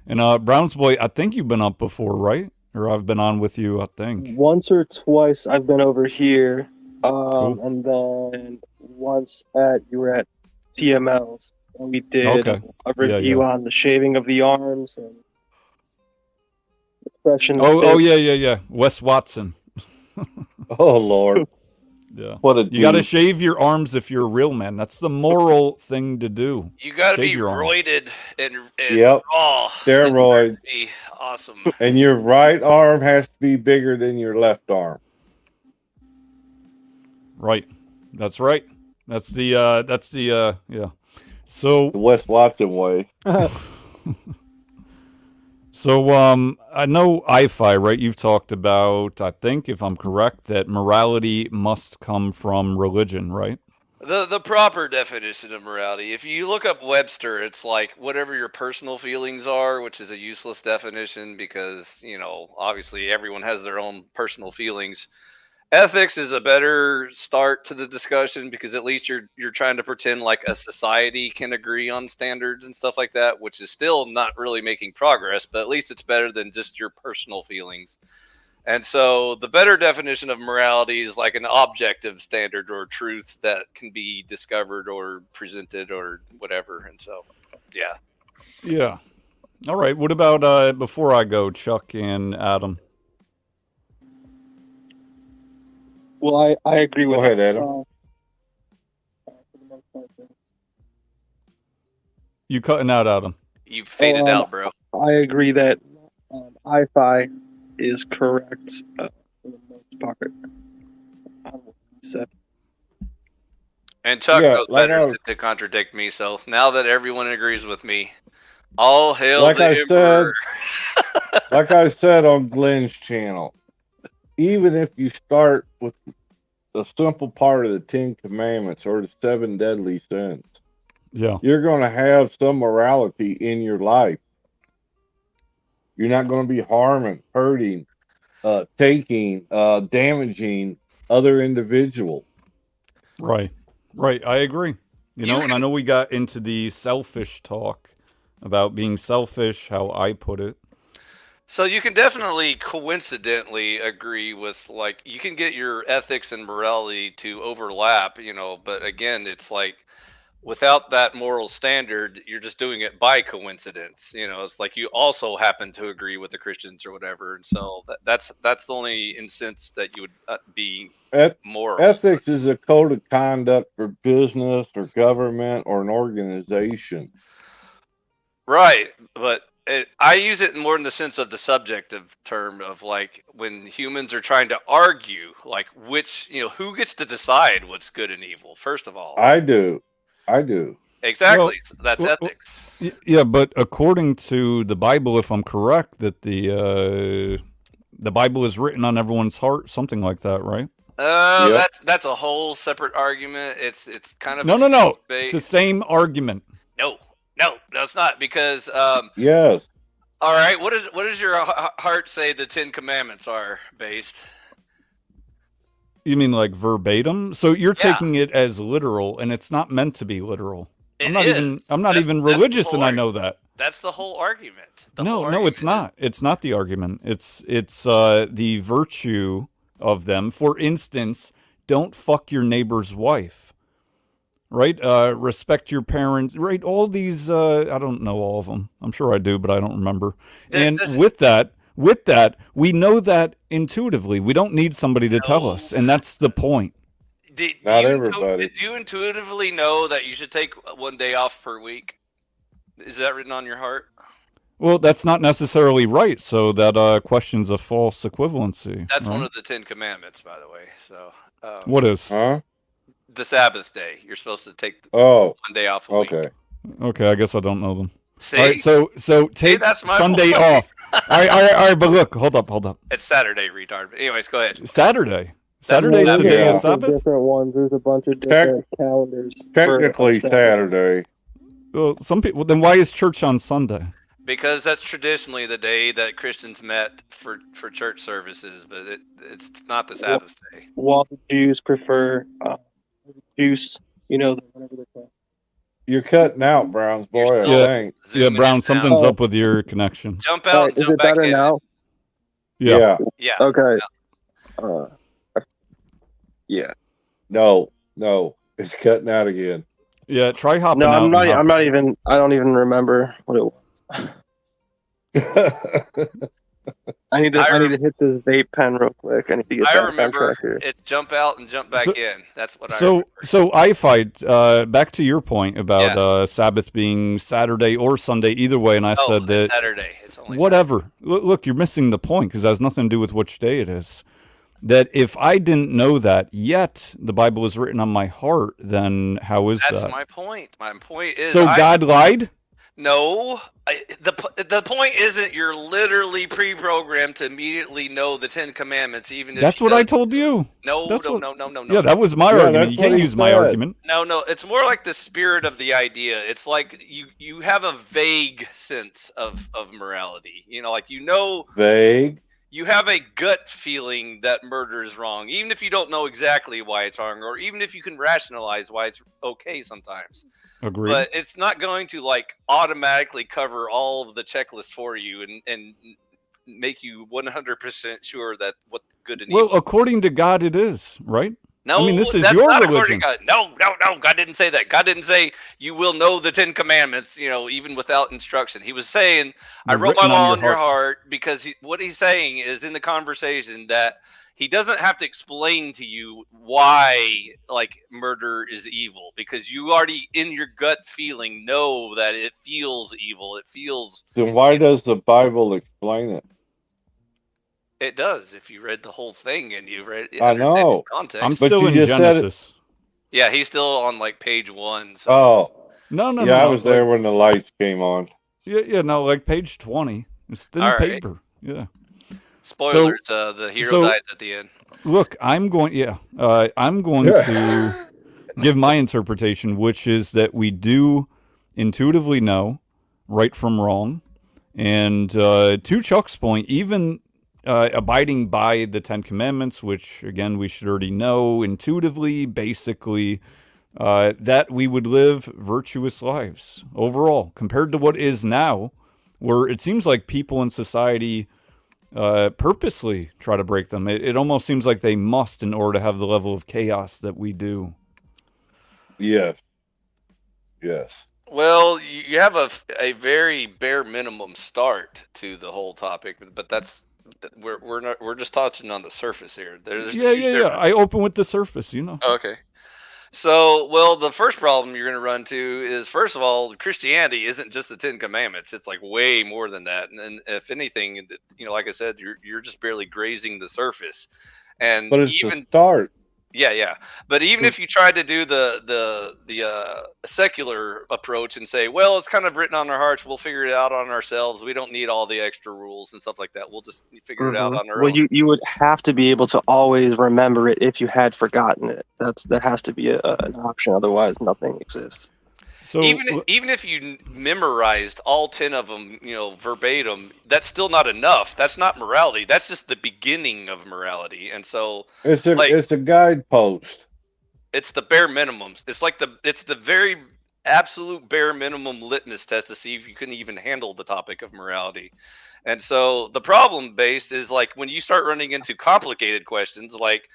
And Browns boy, I think you've been up before, right? Or I've been on with you, I think. Once or twice I've been over here, Cool. and then once at you were at TML's, and we did Okay. a Yeah, review yeah. on the shaving of the arms and expression of Oh, fists. yeah, yeah, yeah. Wes Watson. Oh Lord, Yeah. what a You got to douche! shave your arms if you're a real man. That's the moral thing to do. You got to Shave be your arms. roided and Yep, raw in order steroids, to be awesome. and your right arm has to be bigger than your left arm. Right. That's right. That's the yeah. So The Wes Watson way. I know IFI, right? You've talked about, I think, if I'm correct, that morality must come from religion, right? The proper definition of morality. If you look up Webster, it's like whatever your personal feelings are, which is a useless definition because, obviously everyone has their own personal feelings. Ethics is a better start to the discussion because at least you're trying to pretend like a society can agree on standards and stuff like that, which is still not really making progress, but at least it's better than just your personal feelings. And so the better definition of morality is like an objective standard or truth that can be discovered or presented or whatever. And so, yeah. Yeah. All right. What about before I go, Chuck and Adam? Well, I agree Go with ahead, Adam. for the most part there. You cutting out, Adam? You faded Oh, out, bro. I agree that I-Fi is correct for the most part. On what you said. And Chuck Yeah, knows like better I was, to contradict me. So now that everyone agrees with me, all hail like the I emperor. said, like I said on Glenn's channel. Even if you start with a simple part of the Ten Commandments or the seven deadly sins, Yeah. you're going to have some morality in your life. You're not going to be harming, hurting, taking, damaging other individuals. Right. Right. I agree. You And I can know we got into the selfish talk about being selfish, how I put it. So you can definitely coincidentally agree with, like, you can get your ethics and morality to overlap, but again, it's like without that moral standard, you're just doing it by coincidence. It's like you also happen to agree with the Christians or whatever, and so that's the only instance that you would be Et- moral. Ethics is a code of conduct for business or government or an organization. Right, but I use it more in the sense of the subjective term of like when humans are trying to argue, like who gets to decide what's good and evil, first of all. I do. I do. Exactly. Well, So that's ethics. yeah, but according to the Bible, if I'm correct, that the Bible is written on everyone's heart, something like that, right? Yep. That's a whole separate argument. It's kind of a No, no, no. It's debate. the same argument. No, it's not because Yes. all right, what does your heart say the 10 commandments are based? You mean like verbatim? So you're Yeah, taking it as literal, and it's not meant to be literal. I'm it not is. even. I'm not That's even that's the religious, whole and I argument. know that. That's the whole argument. The whole No, no, it's argument is not. It's not the argument. It's the virtue of them. For instance, don't fuck your neighbor's wife. Right? Respect your parents. Right? All these. I don't know all of them. I'm sure I do, but I don't remember. And does with that, we know that intuitively. We don't need somebody to tell no. us, and that's the point. Not everybody. Did you intuitively know that you should take one day off per week? Is that written on your heart? Well, that's not necessarily right. So that questions a false equivalency, That's one right? of the 10 commandments, by the way. So, What is? Huh? the Sabbath day, you're supposed to take Oh, one day off a week. okay. Okay, I guess I don't know them. All right, See, so See, take that's my Sunday point. off. All right, all right, all right. But look, hold up. It's Saturday, retard. But anyways, go ahead. Saturday. That's No, Saturday's there's the a day Yeah. of bunch of Sabbath. different ones. There's a bunch of different calendars. Technically for Saturday. Well, some people. Then why is church on Sunday? Because that's traditionally the day that Christians met for church services, but it's not the Sabbath day. While the Jews prefer juice, whatever they're called. You're cutting out, Browns boy. I still think. Yeah, zooming in Brown, and something's out. up with your connection. Jump All out right, and is jump it back better in. now? Yeah. Yeah. Okay. Yeah. No. It's cutting out again. Yeah, try hopping No, out. I'm not. and I'm hop- not even. I don't even remember what it was. I need to hit this vape pen real quick. I need to get I back on remember track here. it's jump out and jump back So- in. That's what I So, remember. so I fight. Back to your point about Yeah. Sabbath being Saturday or Sunday, either way, and I said it's that Saturday. It's only whatever. Look, you're missing the point because it has nothing to do with which day it is. That if I didn't know that yet, the Bible is written on my heart, then how is That's that? my point. My point is, So God lied? No, the point isn't you're literally pre-programmed to immediately know the Ten Commandments, even if That's she what I doesn't. told you. No, That's no, what- no, no, no, no. Yeah, that was my Yeah, argument. that's You what can't he use my said. argument. No. It's more like the spirit of the idea. It's like you have a vague sense of morality. You know, like Vague. you have a gut feeling that murder is wrong, even if you don't know exactly why it's wrong, or even if you can rationalize why it's okay sometimes. Agreed. But it's not going to like automatically cover all of the checklist for you and make you 100% sure that what good and Well, evil. according to God, it is, right? No, I mean, this is that's your not according religion. to God. No. God didn't say that. God didn't say you will know the Ten Commandments, even without instruction. He was saying, I They're wrote my written on law your on your heart. heart because what he's saying is in the conversation that he doesn't have to explain to you why like murder is evil because you already in your gut feeling know that it feels evil. It feels Then why does the Bible explain it? it does if you read the whole thing and you read it I understand know. in context. I'm But still you in just said it- Genesis. Yeah, he's still on like page 1. So Oh, No, no, yeah, I no. was there when the lights came on. Yeah, no, like page 20. It's thin All right. paper. Yeah. spoilers, the hero so- dies at the end. Look, I'm going to give my interpretation, which is that we do intuitively know right from wrong. And to Chuck's point, even abiding by the Ten Commandments, which, again, we should already know intuitively, basically, that we would live virtuous lives overall, compared to what is now, where it seems like people in society purposely try to break them. It almost seems like they must in order to have the level of chaos that we do. Yes. Well, you have a very bare minimum start to the whole topic, but we're just touching on the surface here. There's a huge Yeah. difference. I open with the surface, you know. Okay. So, well, the first problem you're going to run to is, first of all, Christianity isn't just the Ten Commandments. It's like way more than that. And if anything, like I said, you're just barely grazing the surface. And But it's even the start. yeah. But even if you tried to do the secular approach and say, well, it's kind of written on our hearts, we'll figure it out on ourselves. We don't need all the extra rules and stuff like that. We'll just figure it out on our Well, own. you would have to be able to always remember it if you had forgotten it. That has to be an option. Otherwise, nothing exists. So Even if you memorized all 10 of them, verbatim, that's still not enough. That's not morality. That's just the beginning of morality. And so It's a like- it's a guidepost. it's the bare minimums. It's like it's the very absolute bare minimum litmus test to see if you can even handle the topic of morality. And so the problem based is like when you start running into complicated questions like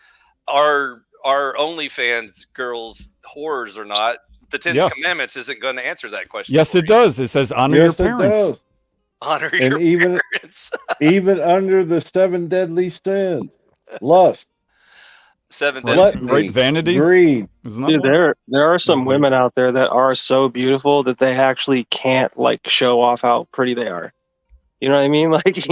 are OnlyFans girls whores or not, the Ten Yes. Commandments isn't going to answer that question. yes, for it you. does. It says honor your Yes, it parents. does. Honor And your even parents. even under the 7 deadly sins, lust, Seven Right, deadly. gluttony, right, vanity. greed. Isn't that Dude, one? there are some Mhm. women out there that are so beautiful that they actually can't like show off how pretty they are. You know what I mean? Like,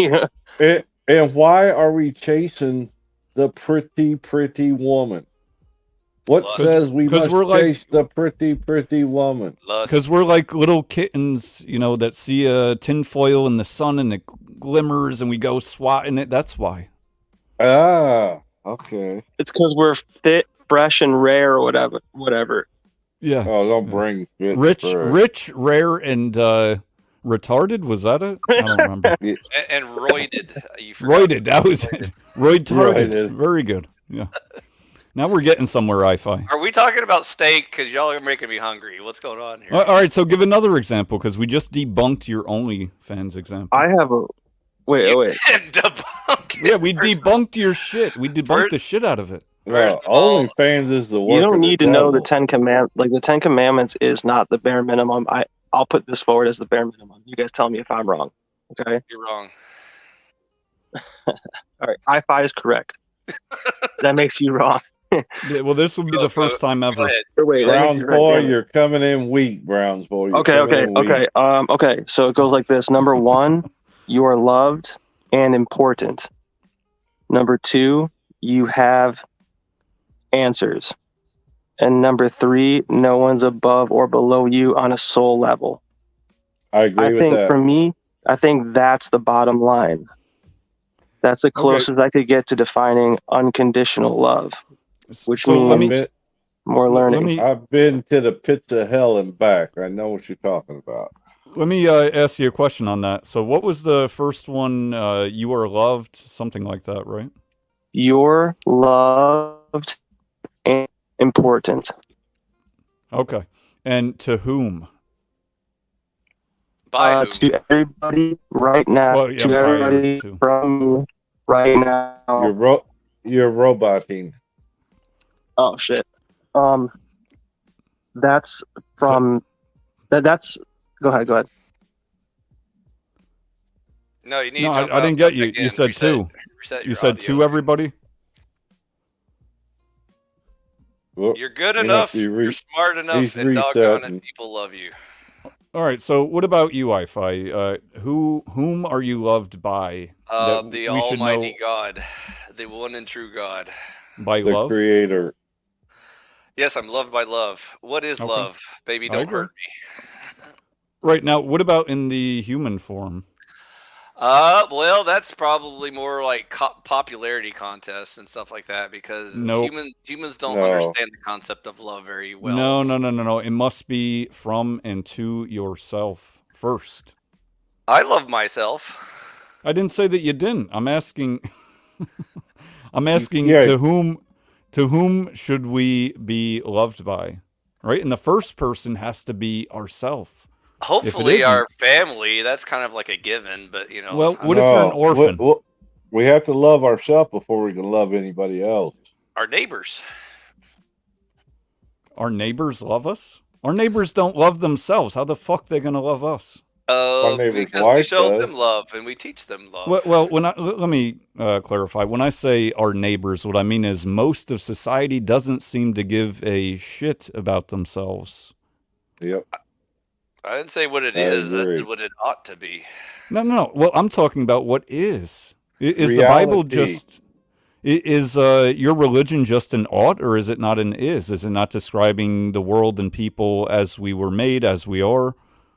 And why are we chasing the pretty woman? What Lust. says we 'Cause must we're like- chase the pretty woman? Lust. Because we're like little kittens, that see a tinfoil in the sun and it glimmers and we go swatting it. That's why. Ah, okay. it's because we're fit, fresh, and rare, or whatever. Yeah. Oh, don't bring it Rich, rare, and retarded. Was that it? I don't remember. and roided. You forgot. Roided. That was it. Roid-tarded. Roided. Very good. Yeah. Now we're getting somewhere, I-Fi. Are we talking about steak? Because y'all are making me hungry. What's going on here? All right, so give another example, because we just debunked your OnlyFans example. I have a wait. You Wait. didn't debunk it. Yeah, we debunked your shit. We debunked the shit out of it. Well, First of all, OnlyFans is the work You don't of the need to know the devil. 10 commandments. Like the 10 commandments is not the bare minimum. I'll put this forward as the bare minimum. You guys tell me if I'm wrong. Okay. you're wrong. All right. I-Fi is correct. That makes you wrong. Yeah, well, this will be the first time Go ever. ahead. Or wait. that makes Browns you right, boy, damn it. you're coming in weak, Browns boy. You're Okay. coming Okay. in weak. Okay. Okay. So it goes like this. Number 1, you are loved and important. Number 2, you have answers. And number 3, no one's above or below you on a soul level. I agree I with think that. for me, I think that's the bottom line. That's the closest I could get to defining unconditional love, which So let means me more learning. I've been to the pits of hell and back. I know what you're talking about. ask you a question on that. So what was the first one? You are loved, something like that, right? You're loved and important. Okay. And to whom? By who? To everybody right now. Well, yeah, to prior everybody to. from me right now. You're roboting. Oh shit. That's from that's. Go ahead. No, you need No, to jump I didn't out, get jump you. back You in, said reset- two. reset You your said audio. to everybody? Whoop, You're good you enough. have to You're smart enough, he's and doggone resetting. it, people love you. All right. So what about you, I-Fi? Whom are you loved by? That The we should Almighty know God, the one and true God. by The love? creator. Yes, I'm loved by love. What is Okay. love? Baby, I don't agree. hurt me. Right. Now, what about in the human form? Well, that's probably more like popularity contests and stuff like that because Nope. humans don't No. understand the concept of love very well. No. It must be from and to yourself first. I love myself. I didn't say that you didn't. I'm asking. I'm asking yeah. to whom should we be loved by? Right, and the first person has to be ourself. Hopefully, isn't- our family. That's kind of like a given, but you know. Well, what if you're an No, orphan? we have to love ourselves before we can love anybody else. Our neighbors. Our neighbors love us. Our neighbors don't love themselves. How the fuck they gonna love us? neighbor's Because we wife show does. them love and we teach them love. Well, let me clarify. When I say our neighbors, what I mean is most of society doesn't seem to give a shit about themselves. Yep. I didn't say what it I is. I agree. said what it ought to be. No. Well, I'm talking about what is. Is the Bible Reality. just is your religion just an ought, or is it not an is? Is it not describing the world and people as we were made, as we are?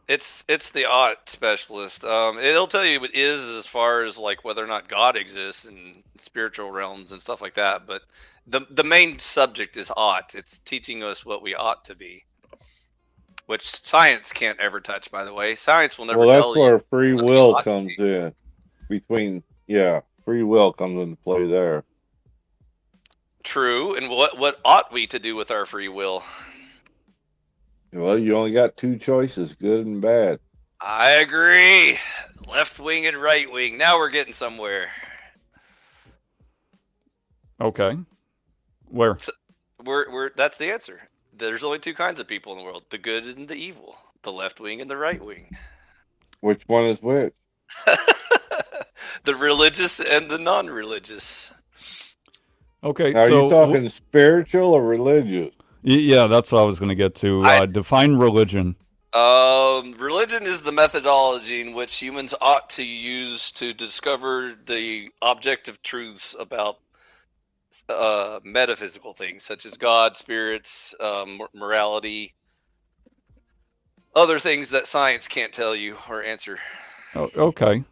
It's the ought specialist. It'll tell you what is as far as like whether or not God exists in spiritual realms and stuff like that. But the main subject is ought. It's teaching us what we ought to be, which science can't ever touch. By the way, science will never Well, tell that's where you. free what you will ought to comes be. in. Free will comes into play there. True. And what ought we to do with our free will? Well, you only got two choices, good and bad. I agree. Left wing and right wing. Now we're getting somewhere. Okay. Where? We're that's the answer. There's only two kinds of people in the world: the good and the evil, the left wing and the right wing, Which one is which? the religious and the non-religious. Okay. Now, so are you talking spiritual or religious? yeah, that's what I was going to get to. Define religion. Religion is the methodology in which humans ought to use to discover the objective truths about metaphysical things such as God, spirits, morality, other things that science can't tell you or answer. Oh, okay.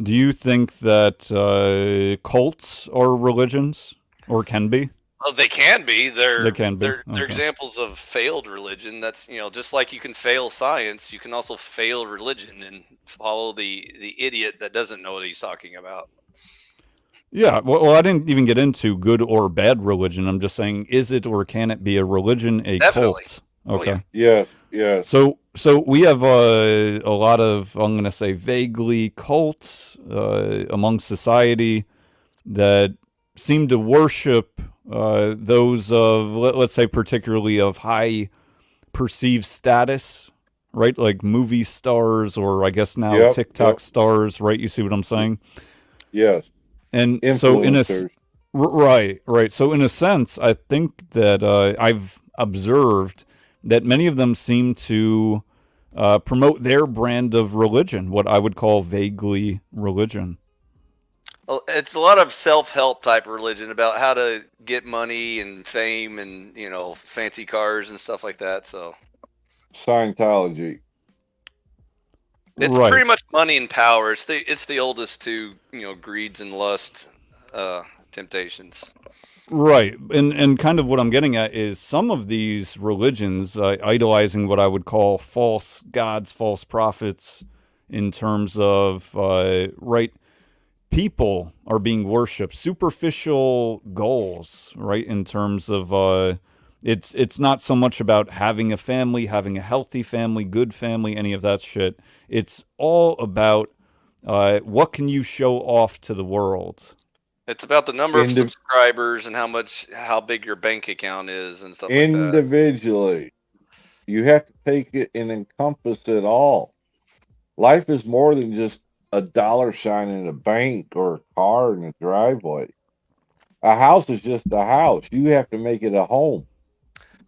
Do you think that cults are religions, or can be? Well, they can be. They can be. They're Okay. examples of failed religion. That's just like you can fail science, you can also fail religion and follow the idiot that doesn't know what he's talking about. Yeah, well, I didn't even get into good or bad religion. I'm just saying, is it or can it be a religion, a Definitely. cult? Oh yeah. Okay. Yes, yes. So we have a lot of, I'm going to say, vaguely cults among society that seem to worship those of, let's say, particularly of high perceived status, right? Like movie stars, or I guess now Yep, TikTok yep. stars, right? You see what I'm y- saying? Yes. And so Influencers. right. So in a sense, I think that I've observed that many of them seem to promote their brand of religion, what I would call vaguely religion. Well, it's a lot of self-help type religion about how to get money and fame and fancy cars and stuff like that. So Scientology. it's Right. pretty much money and power. It's the oldest two greeds and lust temptations. Right. And kind of what I'm getting at is some of these religions idolizing what I would call false gods, false prophets, in terms of, right, people are being worshipped, superficial goals, right, in terms of, it's not so much about having a family, having a healthy family, good family, any of that shit. It's all about what can you show off to the world. It's about the number of Indi- subscribers and how big your bank account is and stuff like that. individually. You have to take it and encompass it all. Life is more than just a dollar sign in a bank or a car in a driveway. A house is just a house. You have to make it a home.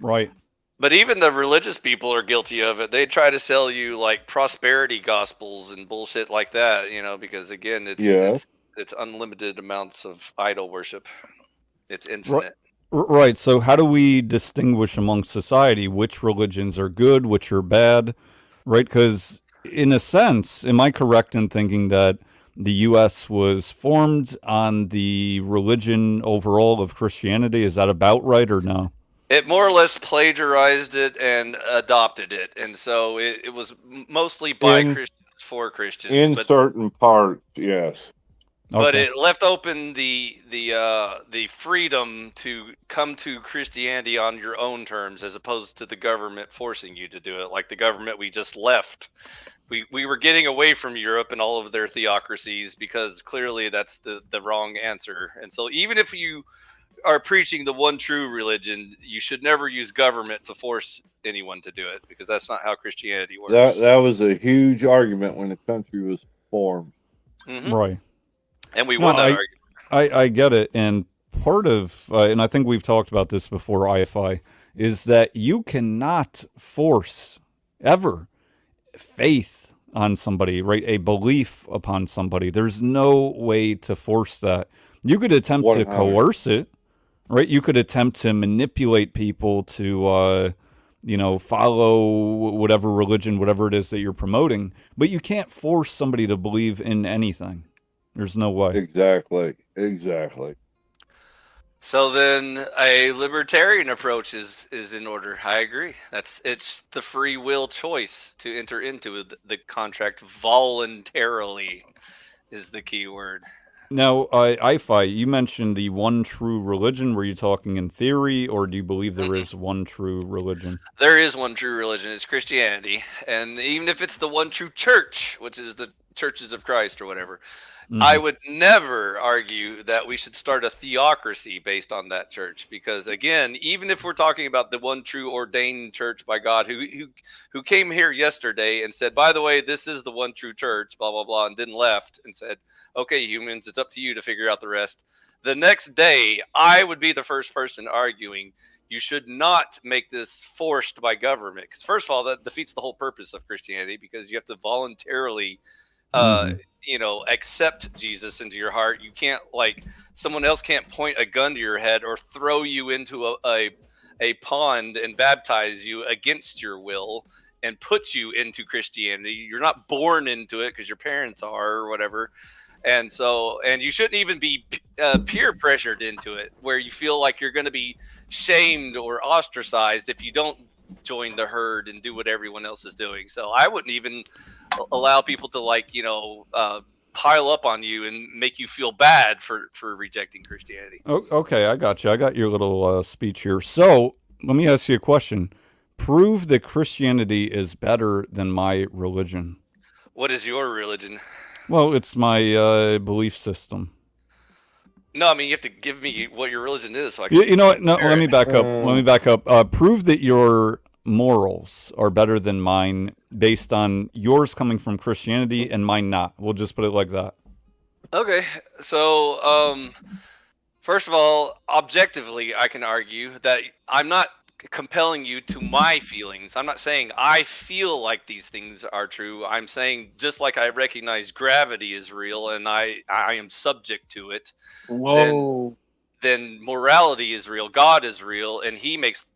Right. But even the religious people are guilty of it. They try to sell you like prosperity gospels and bullshit like that, because again, it's Yes. it's it's unlimited amounts of idol worship. It's Right. infinite. Right. So, how do we distinguish among society which religions are good, which are bad? Right. Because, in a sense, am I correct in thinking that the U.S. was formed on the religion overall of Christianity? Is that about right or no? It more or less plagiarized it and adopted it, and so it was mostly by In Christians for Christians, in but certain parts, yes. but Okay. it left open the freedom to come to Christianity on your own terms, as opposed to the government forcing you to do it. Like the government we just left, we were getting away from Europe and all of their theocracies because clearly that's the wrong answer. And so even if you are preaching the one true religion, you should never use government to force anyone to do it, because that's not how Christianity That works. that was a huge argument when the country was formed. hmm Right. And we No, won that argument. I get it. And part of, and I think we've talked about this before, IFI, is that you cannot force ever faith on somebody, right? A belief upon somebody. There's no way to force that. You could attempt to 100. coerce it, right? You could attempt to manipulate people to, follow whatever religion, whatever it is that you're promoting, but you can't force somebody to believe in anything. There's no way. Exactly. Exactly. So then a libertarian approach is in order. I agree. It's the free will choice to enter into the contract voluntarily is the key word. Now, IFI, you mentioned the one true religion. Were you talking in theory, or do you believe there Mm-mm. is one true religion? There is one true religion. It's Christianity, and even if it's the one true church, which is the Churches of Christ or whatever, I Hmm. would never argue that we should start a theocracy based on that church, because again, even if we're talking about the one true ordained church by God, who came here yesterday and said, by the way, this is the one true church, blah blah blah, and then left and said, okay, humans, it's up to you to figure out the rest. The next day, I would be the first person arguing you should not make this forced by government, because first of all, that defeats the whole purpose of Christianity, because you have to voluntarily uh Hmm. accept Jesus into your heart. You can't, like, someone else can't point a gun to your head or throw you into a pond and baptize you against your will and put you into Christianity. You're not born into it because your parents are or whatever. And you shouldn't even be peer pressured into it, where you feel like you're going to be shamed or ostracized if you don't join the herd and do what everyone else is doing. So I wouldn't even allow people to, like, pile up on you and make you feel bad for rejecting Christianity. Okay, I got you. I got your little speech here. So let me ask you a question. Prove that Christianity is better than my religion. What is your religion? Well, it's my belief system. No, I mean, you have to give me what your religion is. So I can You know what? No, compare let me it. back up. Let me back up. Prove that your morals are better than mine based on yours coming from Christianity and mine not. We'll just put it like that. Okay, so first of all, objectively, I can argue that I'm not compelling you to my feelings. I'm not saying I feel like these things are true. I'm saying just like I recognize gravity is real and I am subject to it, Whoa. then morality is real. God is real, and He makes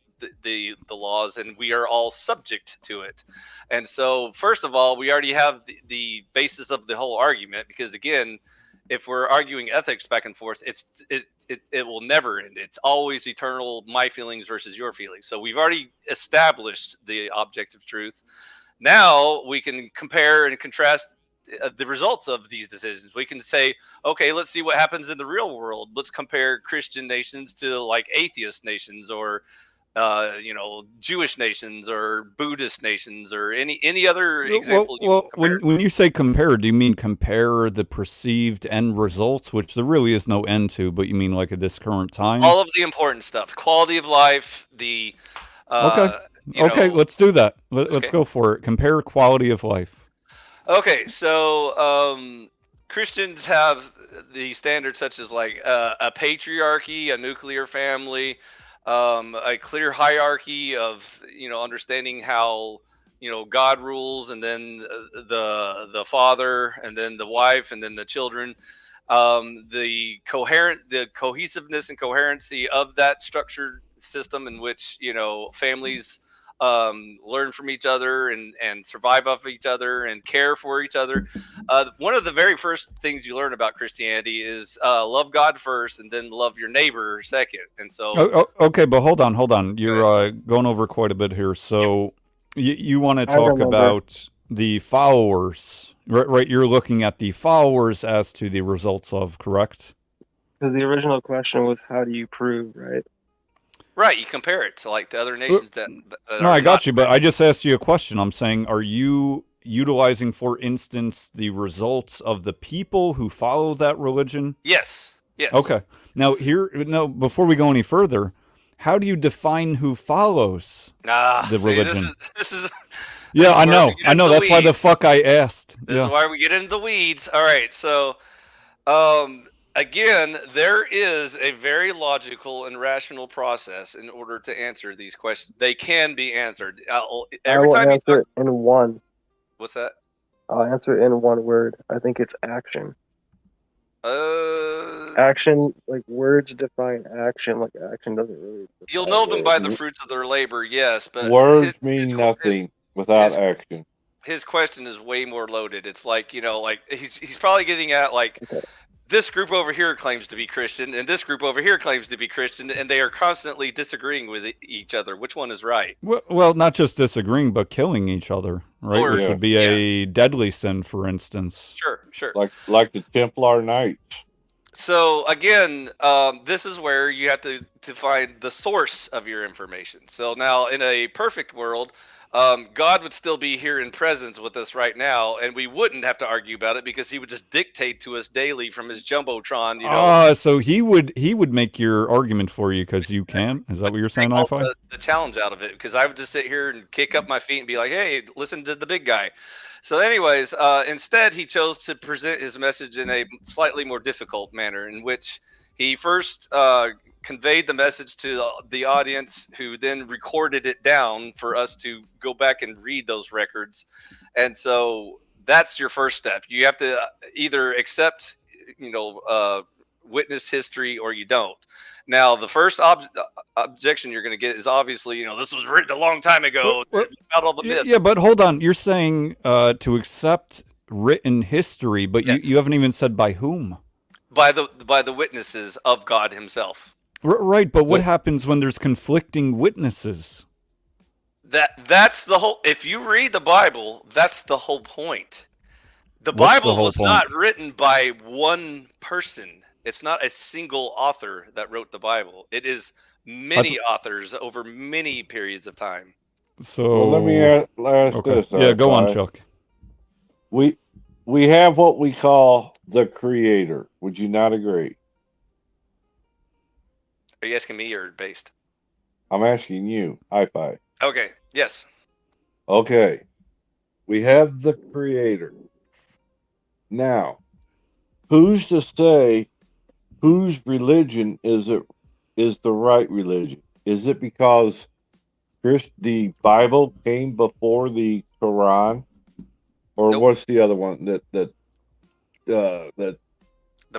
the laws, and we are all subject to it. And so, first of all, we already have the basis of the whole argument, because again, if we're arguing ethics back and forth, it will never end. It's always eternal. My feelings versus your feelings. So we've already established the objective truth. Now we can compare and contrast the results of these decisions. We can say, okay, let's see what happens in the real world. Let's compare Christian nations to like atheist nations, or Jewish nations, or Buddhist nations, or any other example. Well, when you say compare, do you mean compare the perceived end results, which there really is no end to, but you mean like at this current time? All of the important stuff, quality of life, the okay, let's do that. Let's go for it. Compare quality of life. Okay, so Christians have the standards such as like a patriarchy, a nuclear family, a clear hierarchy of understanding how God rules, and then the father, and then the wife, and then the children. The cohesiveness and coherency of that structured system in which families learn from each other and survive off each other and care for each other. One of the very first things you learn about Christianity is love God first, and then love your neighbor second. And so, okay, but hold on. You're going over quite a bit here. So you want to talk about the followers, right? You're looking at the followers as to the results of, correct? Because the original question was, how do you prove, right? Right, you compare it to other nations that no, I got you, but I just asked you a question. I'm saying, are you utilizing, for instance, the results of the people who follow that religion? Yes. Okay. Now before we go any further, how do you define who follows the religion? This is yeah, I know. That's why the fuck I asked. This is why we get into the weeds. All right, so again, there is a very logical and rational process in order to answer these questions. They can be answered. I will answer it in one. What's that? I'll answer it in one word. I think it's action. Action, like words define action. Like action doesn't really. You'll know them by the fruits of their labor, yes, but words mean nothing without action. His question is way more loaded. It's like he's probably getting at this group over here claims to be Christian, and this group over here claims to be Christian, and they are constantly disagreeing with each other. Which one is right? Well, not just disagreeing, but killing each other, right? Which would be a deadly sin, for instance. Sure. Like the Templar Knights. So again, this is where you have to find the source of your information. So now, in a perfect world, God would still be here in presence with us right now, and we wouldn't have to argue about it because He would just dictate to us daily from His jumbotron. So He would make your argument for you because you can't. Is that what you're saying, I-Fi? The challenge out of it, because I would just sit here and kick up my feet and be like, "Hey, listen to the big guy." So, anyways, instead He chose to present His message in a slightly more difficult manner, in which He first conveyed the message to the audience, who then recorded it down for us to go back and read those records. And so that's your first step. You have to either accept, witness history, or you don't. Now, the first objection you're going to get is obviously, this was written a long time ago about all the myths. Yeah, but hold on. You're saying to accept written history, but you haven't even said by whom. By the witnesses of God Himself. Right, but what happens when there's conflicting witnesses? That's the whole. If you read the Bible, that's the whole point. The What's the Bible whole was point? not written by one person. It's not a single author that wrote the Bible. It is many authors over many periods of time. So Well, let me ask okay. this. Yeah, go on, Wi-Fi. Chuck. We have what we call the Creator. Would you not agree? Are you asking me or based? I'm asking you. High five. Okay. Yes. Okay. We have the Creator. Now, who's to say whose religion is the right religion? Is it because the Bible came before the Quran, or Nope. what's the other one that The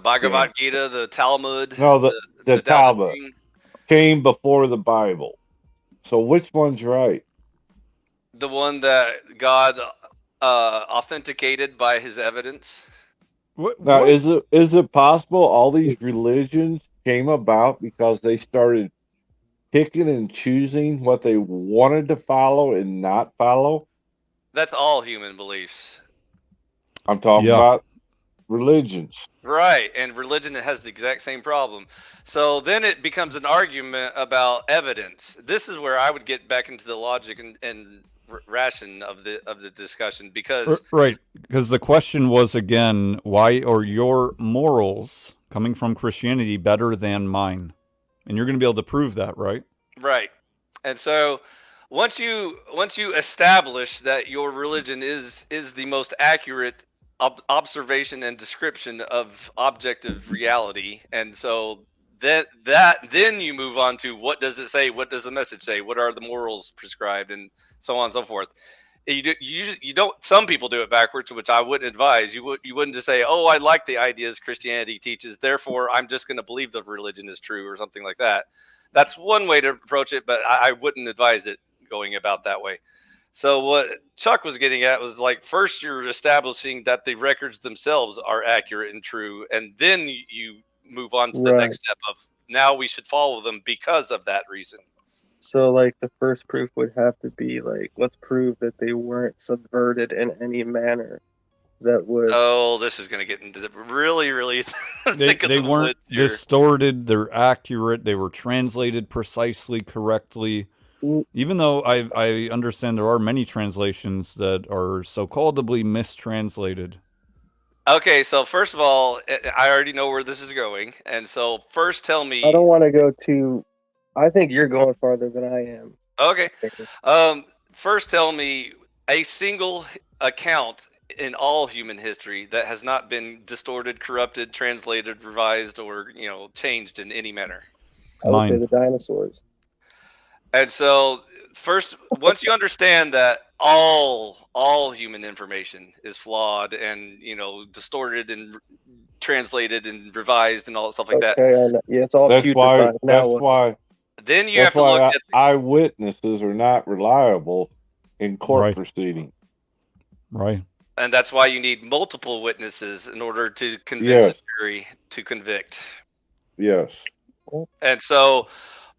Bhagavad Gita, the Talmud, no the Tao Te Talmud Ching, came before the Bible? So which one's right? the one that God authenticated by His evidence. Now, What? is it possible all these religions came about because they started picking and choosing what they wanted to follow and not follow? That's all human beliefs. I'm talking about religions. Right, and religion has the exact same problem. So then it becomes an argument about evidence. This is where I would get back into the logic and ration of the discussion, because Right, because the question was again, why are your morals coming from Christianity better than mine? And you're going to be able to prove that, right? right. And so once you establish that your religion is the most accurate observation and description of objective reality, and so then you move on to what does it say, what does the message say, what are the morals prescribed, and so on and so forth. You don't, some people do it backwards, which I wouldn't advise. You wouldn't just say, oh, I like the ideas Christianity teaches, therefore I'm just going to believe the religion is true or something like that. That's one way to approach it, but I wouldn't advise it going about that way. So what Chuck was getting at was, like, first you're establishing that the records themselves are accurate and true, and then you move on to the next step of, now we should follow them because of that reason. So, like, the first proof would have to be, like, let's prove that they weren't subverted in any manner that would... Oh, this is going to get into the really They weren't distorted. They're accurate. They were translated precisely correctly. Even though I understand there are many translations that are so-calledly mistranslated. Okay, so first of all, I already know where this is going, and so first tell me... I don't want to go too... I think you're going farther than I am. Okay. First tell me a single account in all human history that has not been distorted, corrupted, translated, revised, or changed in any manner. I would say the dinosaurs. And so first, once you understand that all human information is flawed and distorted and translated and revised and all that stuff like that. Yeah, it's all putrefied. That's why. Then you have to look at eyewitnesses are not reliable in court proceedings. Right. And that's why you need multiple witnesses in order to convince a jury to convict. Yes. And so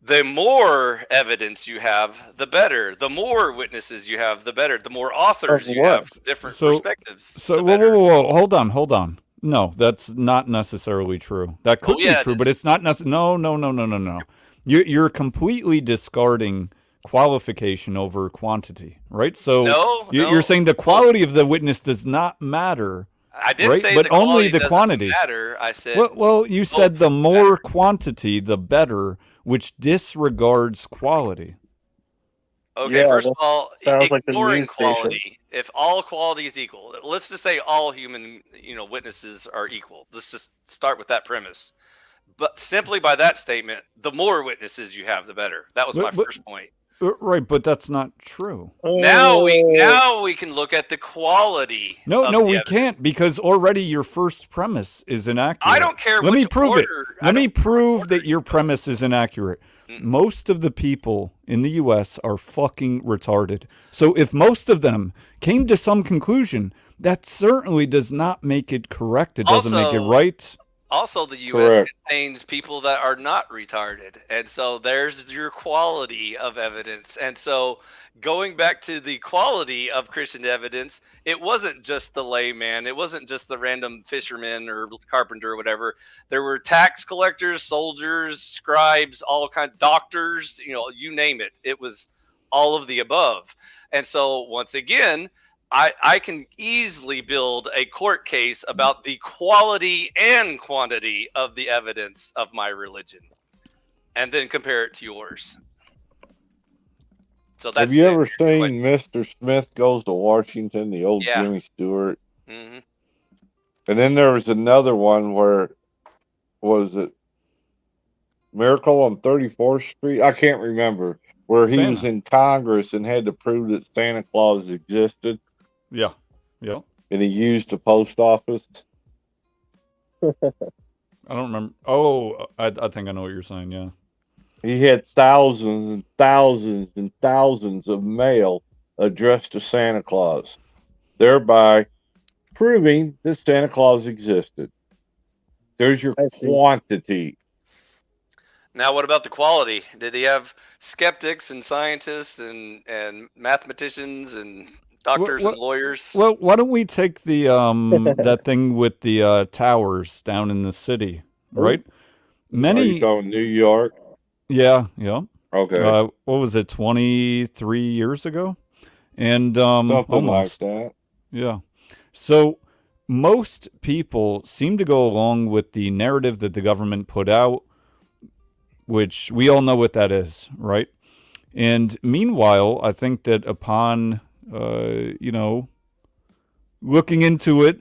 the more evidence you have, the better. The more witnesses you have, the better. The more authors you have, different perspectives. So whoa, hold on. No, that's not necessarily true. That could be true, but it's not necessarily. No. You're completely discarding qualification over quantity, right? So you're saying the quality of the witness does not matter. I didn't say but only the quantity matter. I said well you said the more quantity the better, which disregards quality. Okay, first of all, ignoring quality. If all quality is equal, let's just say all human witnesses are equal. Let's just start with that premise. But simply by that statement, the more witnesses you have, the better. That was my first point. Right, but that's not true. Now we can look at the quality. No, we can't, because already your first premise is inaccurate. I don't care. Let me prove it. Let me prove that your premise is inaccurate. Most of the people in the U.S. are fucking retarded. So if most of them came to some conclusion, that certainly does not make it correct. It doesn't make it right. Also, the U.S. Correct. contains people that are not retarded. And so there's your quality of evidence. And so going back to the quality of Christian evidence, it wasn't just the layman. It wasn't just the random fisherman or carpenter or whatever. There were tax collectors, soldiers, scribes, all kind of doctors, you name it. It was all of the above. And so once again, I can easily build a court case about the quality and quantity of the evidence of my religion and then compare it to yours. So that's Have you ever question. seen Mr. Smith Goes to Washington, the old Yeah. Jimmy Stewart? hmm And then there was another one where, was it Miracle on 34th Street? I can't remember. Where he was Santa. in Congress and had to prove that Santa Claus existed, Yeah. Yeah. and he used the post office. I don't remember. Oh, I think I know what you're saying. Yeah. He had thousands and thousands and thousands of mail addressed to Santa Claus, thereby proving that Santa Claus existed. There's your I see. quantity. Now, what about the quality? Did he have skeptics and scientists and mathematicians and doctors and lawyers? Well, why don't we take the that thing with the towers down in the city, right? Are you Many, talking New York? yeah, yeah. Okay. What was it, 23 years ago? And Something almost, like that. yeah. So most people seem to go along with the narrative that the government put out, which we all know what that is, right? And meanwhile, I think that upon, looking into it,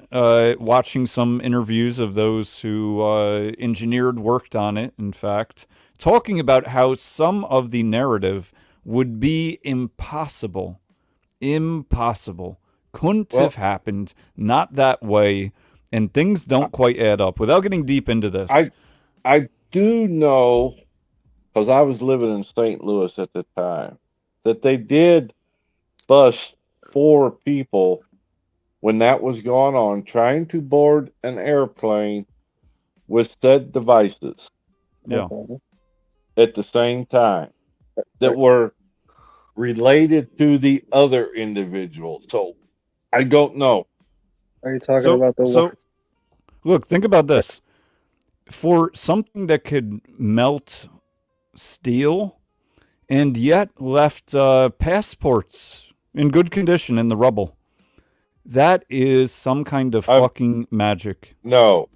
watching some interviews of those who worked on it, in fact, talking about how some of the narrative would be impossible. Couldn't have happened, not that way, and things don't quite add up. Without getting deep into this. I do know, because I was living in St. Louis at the time, that they did bust 4 people when that was going on, trying to board an airplane with said devices Yeah. at the same time that were related to the other individual. So I don't know. Are you talking about the So one? look, think about this. For something that could melt steel and yet left passports in good condition in the rubble, that is some kind of fucking magic. No.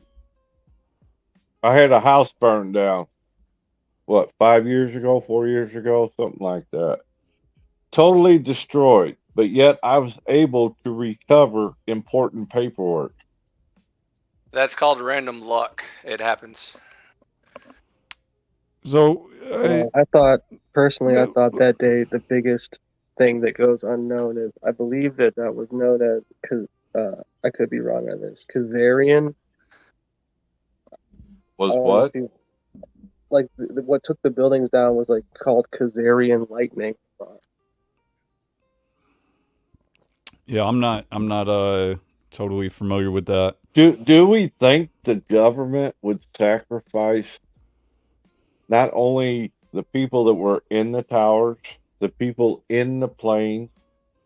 I had a house burned down, 5 years ago, 4 years ago, something like that. Totally destroyed, but yet I was able to recover important paperwork. That's called random luck. It happens. So I thought that day the biggest thing that goes unknown is, I believe that was known as, because I could be wrong on this, Kazarian. Was what? What took the buildings down was called Kazarian lightning. yeah, I'm not totally familiar with that. Do we think the government would sacrifice not only the people that were in the towers, the people in the planes,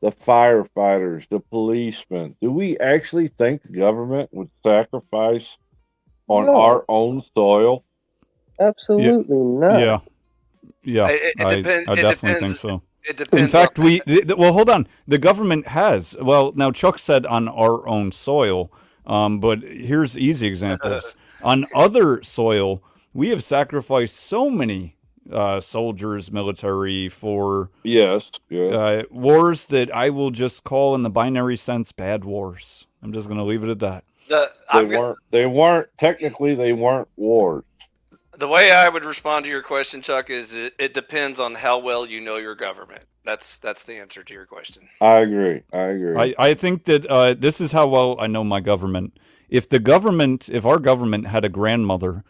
the firefighters, the policemen? Do we actually think the government would sacrifice on our own soil? Absolutely not. Yeah. It depends. I definitely think so. It depends. In fact, well, hold on. The government has. Well, now Chuck said on our own soil, but here's easy examples. On other soil, we have sacrificed so many soldiers, military for Yes. wars that I will just call, in the binary sense, bad wars. I'm just going to leave it at that. They weren't technically, they weren't wars. The way I would respond to your question, Chuck, is it depends on how well you know your government. That's the answer to your question. I agree. I think that this is how well I know my government. If our government had a grandmother,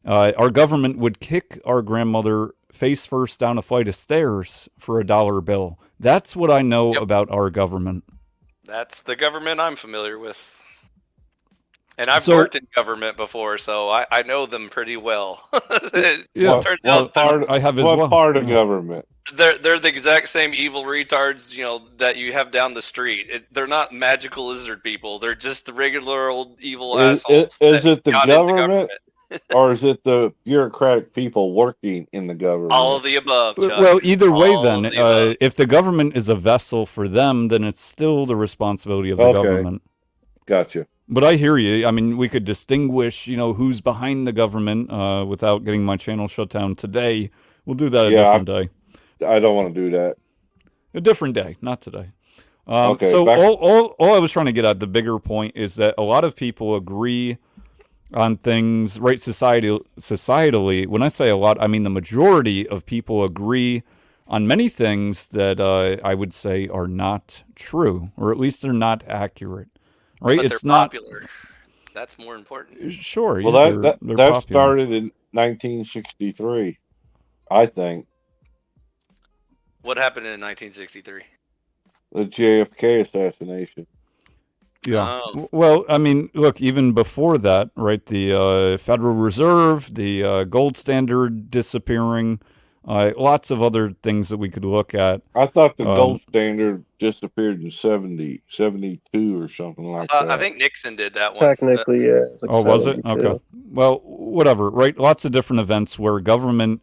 our government would kick our grandmother face first down a flight of stairs for $1 bill. That's what I know about our government. That's the government I'm familiar with. And I've So- worked in government before, so I know them pretty well. It Yeah. turns What out part? I have as What well. part of Yeah. government? they're the exact same evil retards, that you have down the street. They're not magical lizard people. They're just the regular old evil assholes. Is that it the got into government, or is it the bureaucratic people working in the government? All of the above, Chuck. Well, either way, All then, of the above. if the government is a vessel for them, then it's still the responsibility of the Okay. government. Gotcha. But I hear you. I mean, we could distinguish, who's behind the government without getting my channel shut down today. We'll do that a Yeah, different day. I don't want to do that. A different day, not today. Okay, So back- all I was trying to get at, the bigger point, is that a lot of people agree on things, right? Societally, when I say a lot, I mean the majority of people agree on many things that I would say are not true, or at least they're not accurate. Right? But It's they're not popular. That's more important. sure. Well, yeah, that they're that popular. started in 1963, I think. What happened in 1963? The JFK assassination. Yeah. Oh. Well, I mean, look, even before that, right? The Federal Reserve, the gold standard disappearing, lots of other things that we could look at. I thought the Um, gold standard disappeared in 72 or something like that. I think Nixon did that one. Technically, yeah. It's like Oh, was it? 72. Okay. Well, whatever, right? Lots of different events where government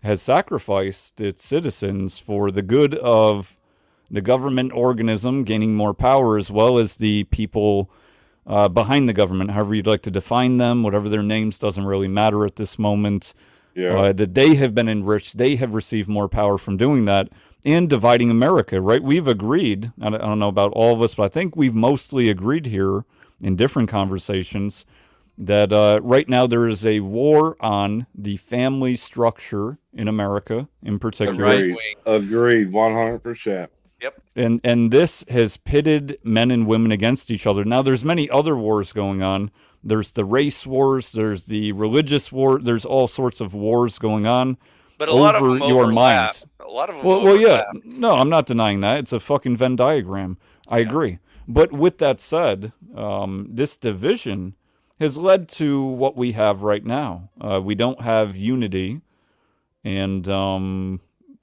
has sacrificed its citizens for the good of the government organism gaining more power, as well as the people behind the government, however you'd like to define them, whatever their names, doesn't really matter at this moment. Yeah. That they have been enriched, they have received more power from doing that, and dividing America, right? We've agreed, I don't know about all of us, but I think we've mostly agreed here in different conversations that right now there is a war on the family structure in America in particular. right Agreed. wing. Agreed. 100%. And this has pitted men and women against each other. Now, there's many other wars going on. There's the race wars. There's the religious war. There's all sorts of wars going on But a lot of over them your overlap. mind. A lot of them Well, yeah. overlap. No, I'm not denying that. It's a fucking Venn diagram. I agree. But with that said, this division has led to what we have right now. We don't have unity, and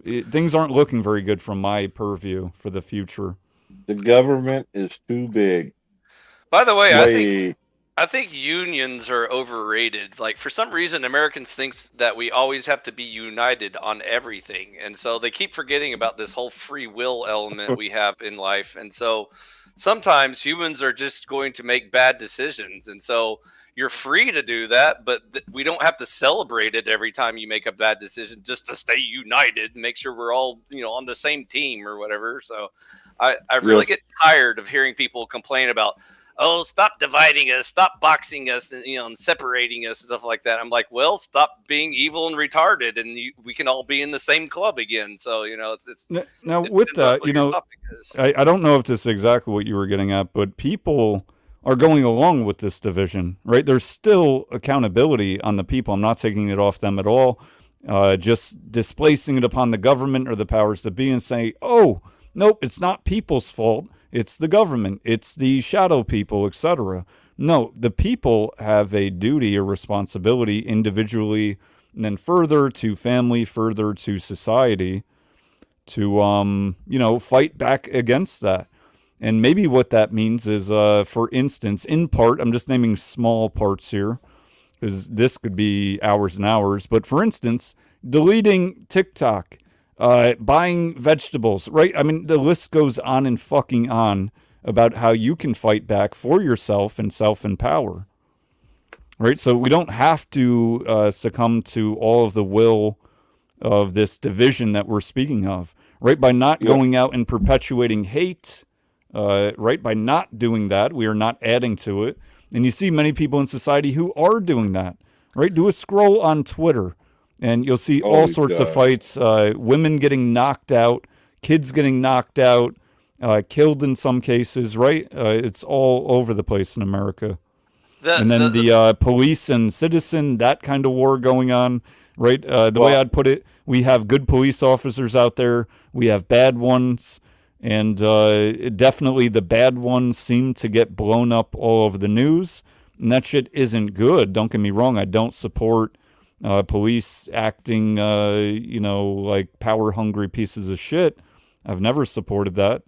things aren't looking very good from my purview for the future. The government is too big. By the way, Way- I think unions are overrated. Like, for some reason, Americans think that we always have to be united on everything. And so they keep forgetting about this whole free will element we have in life. And so sometimes humans are just going to make bad decisions. And so you're free to do that, but we don't have to celebrate it every time you make a bad decision just to stay united and make sure we're all, on the same team or whatever. So I really get tired of hearing people complain about, oh, stop dividing us, stop boxing us, and and separating us and stuff like that. I'm like, well, stop being evil and retarded, and we can all be in the same club again. So it's Now, it with depends on that, what your topic is. I don't know if this is exactly what you were getting at, but people are going along with this division, right? There's still accountability on the people. I'm not taking it off them at all. Just displacing it upon the government or the powers that be and saying, oh, nope, it's not people's fault. It's the government. It's the shadow people, etc. No, the people have a duty or responsibility individually, and then further to family, further to society, to fight back against that. And maybe what that means is, for instance, in part, I'm just naming small parts here, because this could be hours and hours. But for instance, deleting TikTok. Buying vegetables, right? I mean, the list goes on and fucking on about how you can fight back for yourself and self-empower, right? So we don't have to succumb to all of the will of this division that we're speaking of, right? By not going out and perpetuating hate, right? By not doing that, we are not adding to it. And you see many people in society who are doing that, right? Do a scroll on Twitter, and you'll see all sorts of fights, women getting knocked out, kids getting knocked out, killed in some cases, right? It's all over the place in America. And then the police and citizen, that kind of war going on, right? The way I'd put it, we have good police officers out there. We have bad ones. And definitely the bad ones seem to get blown up all over the news. and that shit isn't good. Don't get me wrong. I don't support police acting, like power-hungry pieces of shit. I've never supported that.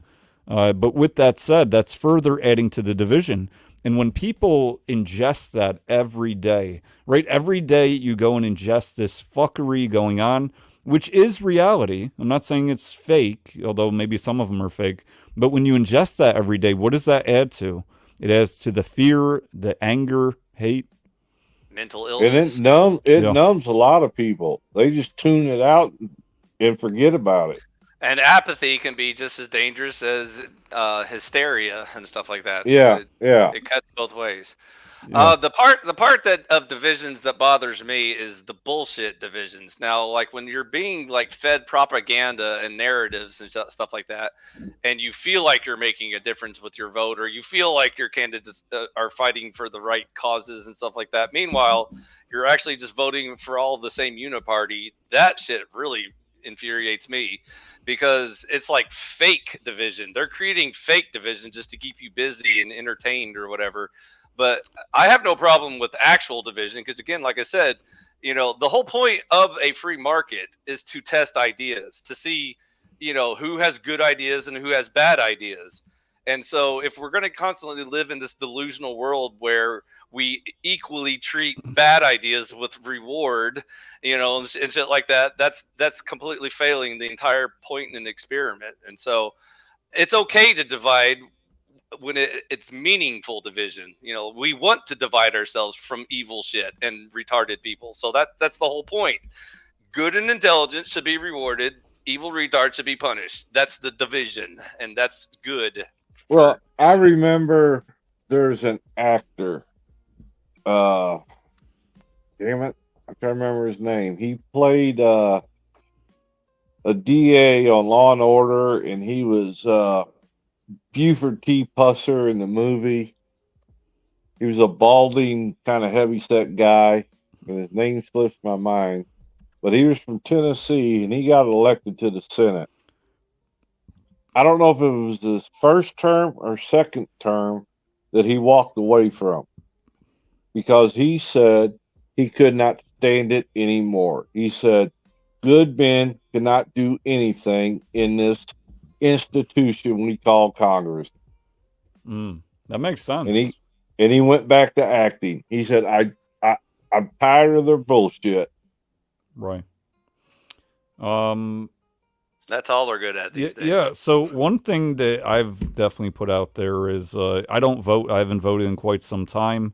But with that said, that's further adding to the division. And when people ingest that every day, right? Every day you go and ingest this fuckery going on, which is reality. I'm not saying it's fake, although maybe some of them are fake. But when you ingest that every day, what does that add to? It adds to the fear, the anger, hate. Mental And illness. it Yeah. numbs a lot of people. They just tune it out and forget about it. And apathy can be just as dangerous as hysteria and stuff like that. So Yeah, yeah. it cuts both ways. Yeah. The part that of divisions that bothers me is the bullshit divisions. Now, like when you're being like fed propaganda and narratives and stuff like that, and you feel like you're making a difference with your vote, or you feel like your candidates are fighting for the right causes and stuff like that. Meanwhile, you're actually just voting for all the same uniparty. That shit really infuriates me because it's like fake division. They're creating fake division just to keep you busy and entertained or whatever. But I have no problem with actual division because, again, like I said, the whole point of a free market is to test ideas, to see, who has good ideas and who has bad ideas. And so if we're going to constantly live in this delusional world where we equally treat bad ideas with reward, and shit like that, that's completely failing the entire point in an experiment. And so it's okay to divide when it's meaningful division. We want to divide ourselves from evil shit and retarded people. So that's the whole point. Good and intelligent should be rewarded. Evil retards should be punished. That's the division, and that's good. Well, I remember there's an actor. Damn it, I can't remember his name. He played a DA on Law and Order, and he was Buford T. Pusser in the movie. He was a balding, kind of heavy-set guy, and his name slips my mind. But he was from Tennessee, and he got elected to the Senate. I don't know if it was his first term or second term that he walked away from because he said he could not stand it anymore. He said, good men cannot do anything in this institution we call Congress. That makes sense. And he went back to acting. He said, I'm tired of their bullshit. Right. That's all they're good at these days. Yeah. So one thing that I've definitely put out there is I don't vote. I haven't voted in quite some time,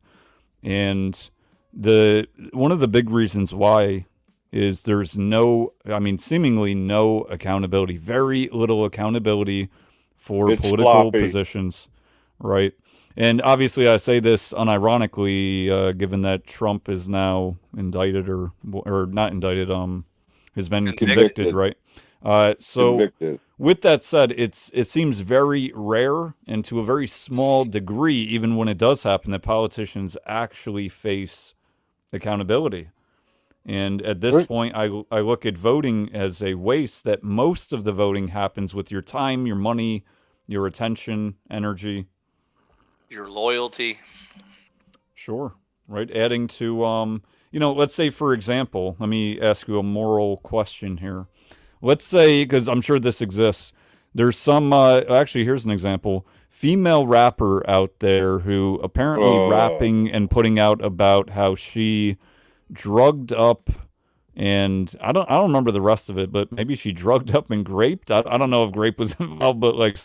and one of the big reasons why is there's seemingly no accountability, very little accountability for political sloppy positions, right? And obviously, I say this unironically, given that Trump is now indicted or not indicted, has been convicted, right? So Convicted. with that said, it seems very rare and to a very small degree, even when it does happen, that politicians actually face accountability. And at this point, I look at voting as a waste, that most of the voting happens with your time, your money, your attention, energy. Your loyalty. Sure. Right. Adding to, let's say, for example, let me ask you a moral question here. Let's say, because I'm sure this exists, there's some, actually, here's an example. Female rapper out there who apparently rapping and putting out about how she drugged up, and I don't remember the rest of it, but maybe she drugged up and raped. I don't know if grape was involved, but like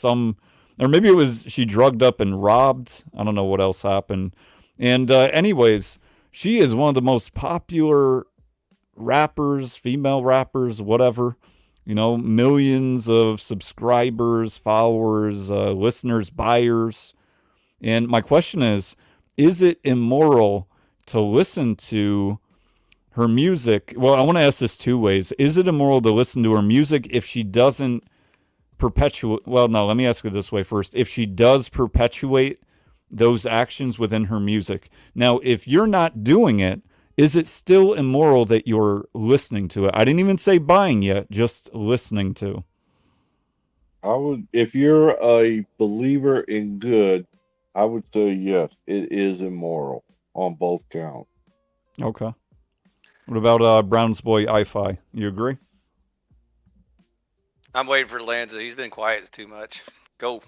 or maybe it was she drugged up and robbed. I don't know what else happened. And anyways, she is one of the most popular rappers, female rappers, whatever. Millions of subscribers, followers, listeners, buyers. And my question is it immoral to listen to her music? Well, I want to ask this two ways. Is it immoral to listen to her music if she doesn't perpetuate? Well, no, let me ask it this way first. If she does perpetuate those actions within her music. Now, if you're not doing it, is it still immoral that you're listening to it? I didn't even say buying yet, just listening to. If you're a believer in good, I would say yes, it is immoral. on both counts. Okay. What about Brown's boy I-Fi? You agree? I'm waiting for Lanza. He's been quiet too much. Go.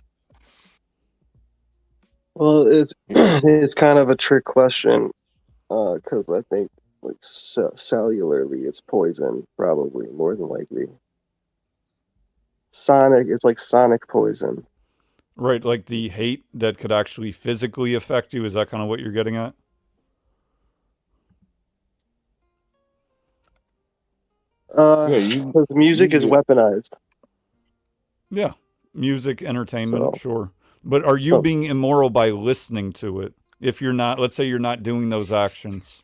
Well, it's it's kind of a trick question, because I think like cellularly, it's poison, probably more than likely. Sonic, it's like sonic poison. Right, like the hate that could actually physically affect you. Is that kind of what you're getting at? Yeah, Because music is you- weaponized. Yeah. Music, entertainment, So- sure. But are you so- being immoral by listening to it? If you're not, let's say you're not doing those actions.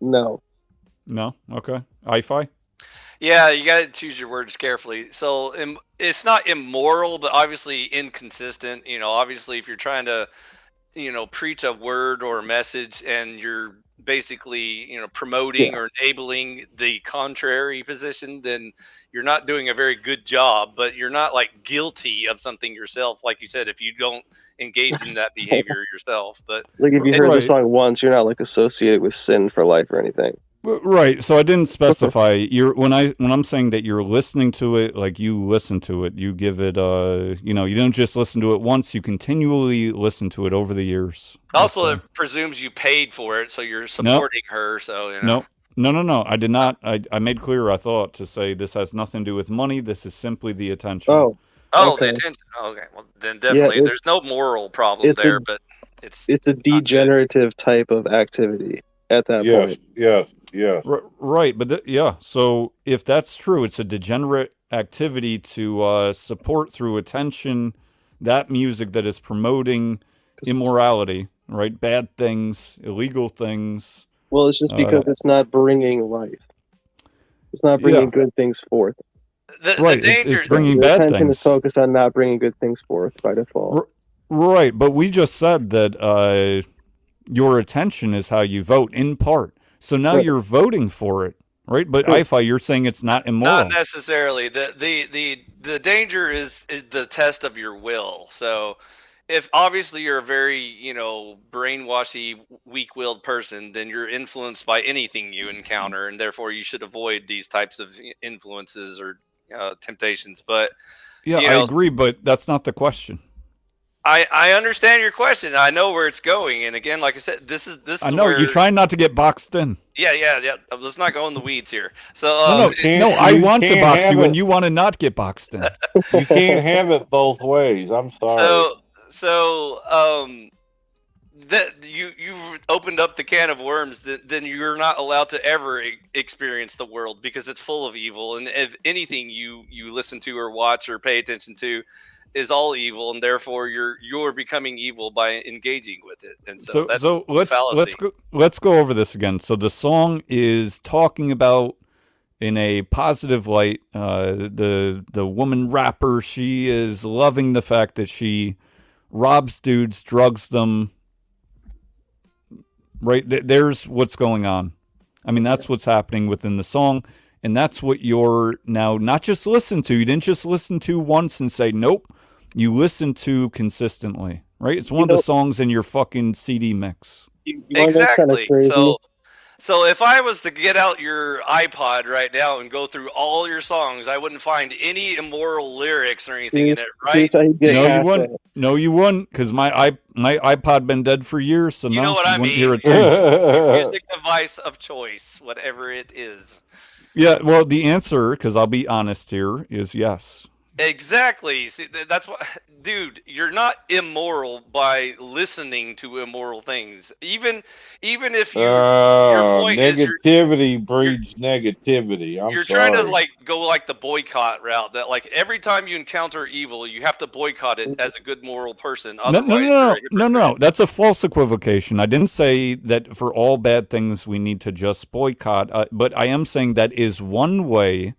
No. No? Okay. I-Fi? Yeah, you got to choose your words carefully. So it's not immoral, but obviously inconsistent. You know, obviously if you're trying to, preach a word or a message and you're basically, promoting or enabling the contrary position, then you're not doing a very good job, but you're not like guilty of something yourself. Like you said, if you don't engage in that behavior yourself, but Like if you heard the Right. song once, you're not like associated with sin for life or anything. Right. So I didn't specify. When I'm saying that you're listening to it, like you listen to it, you give it. You don't just listen to it once. You continually listen to it over the years. also That's, it presumes you paid for it. So you're supporting her. So, No. I did not. I made clear. I thought to say this has nothing to do with money. This is simply the attention. Oh, Oh, okay. the attention. Okay, well then definitely it's- there's no moral problem it's a- there, but it's It's a degenerative type of activity at that yes, point. yes. Right. But yeah. So if that's true, it's a degenerate activity to support through attention that music that is promoting immorality, right? Bad things, illegal things. Well, it's just because it's not bringing life. It's not bringing Yeah. good things forth. the Right. danger. It's bringing Your bad attention is things. focused on not bringing good things forth by default. Right. But we just said that your attention is how you vote in part. So now Right. you're voting for it, right? But Right. IFI, you're saying it's not immoral. Not necessarily. The danger is the test of your will. So if obviously you're a very, brainwashy, weak-willed person, then you're influenced by anything you encounter, and therefore you should avoid these types of influences or temptations. But Yeah, you I know, agree, but that's not the question. I understand your question. I know where it's going, and again, like I said, this is I know where, you're trying not to get boxed in. Yeah. Let's not go in the weeds here. So No, I you want to can't box have you, and it. you want to not get boxed in. You can't have it both ways. I'm sorry. That you've opened up the can of worms. Then you're not allowed to ever experience the world because it's full of evil, and if anything you listen to or watch or pay attention to is all evil, and therefore you're becoming evil by engaging with it. And so that's So a fallacy. let's go over this again. So the song is talking about in a positive light. The woman rapper, she is loving the fact that she robs dudes, drugs them. Right, there's what's going on. I mean, that's what's happening within the song, and that's what you're now not just listen to. You didn't just listen to once and say nope. You listen to consistently, right? It's one of the songs in your fucking CD mix. You know what's kinda Exactly. crazy? So if I was to get out your iPod right now and go through all your songs, I wouldn't find any immoral lyrics or anything in it, right? Here's how you get No, you past wouldn't. that. No, you wouldn't, because my iPod been dead for years. So You no, know what I wouldn't mean. hear a thing. Music device of choice, whatever it is. Yeah, well, the answer, because I'll be honest here, is yes. Exactly. See, that's what, dude. You're not immoral by listening to immoral things. Even if your point is Negativity breeds negativity. I'm you're sorry. trying to go like the boycott route. That like every time you encounter evil, you have to boycott it as a good moral person. No, Otherwise, you're a hypocrite. no. That's a false equivocation. I didn't say that for all bad things we need to just boycott, but I am saying that is one way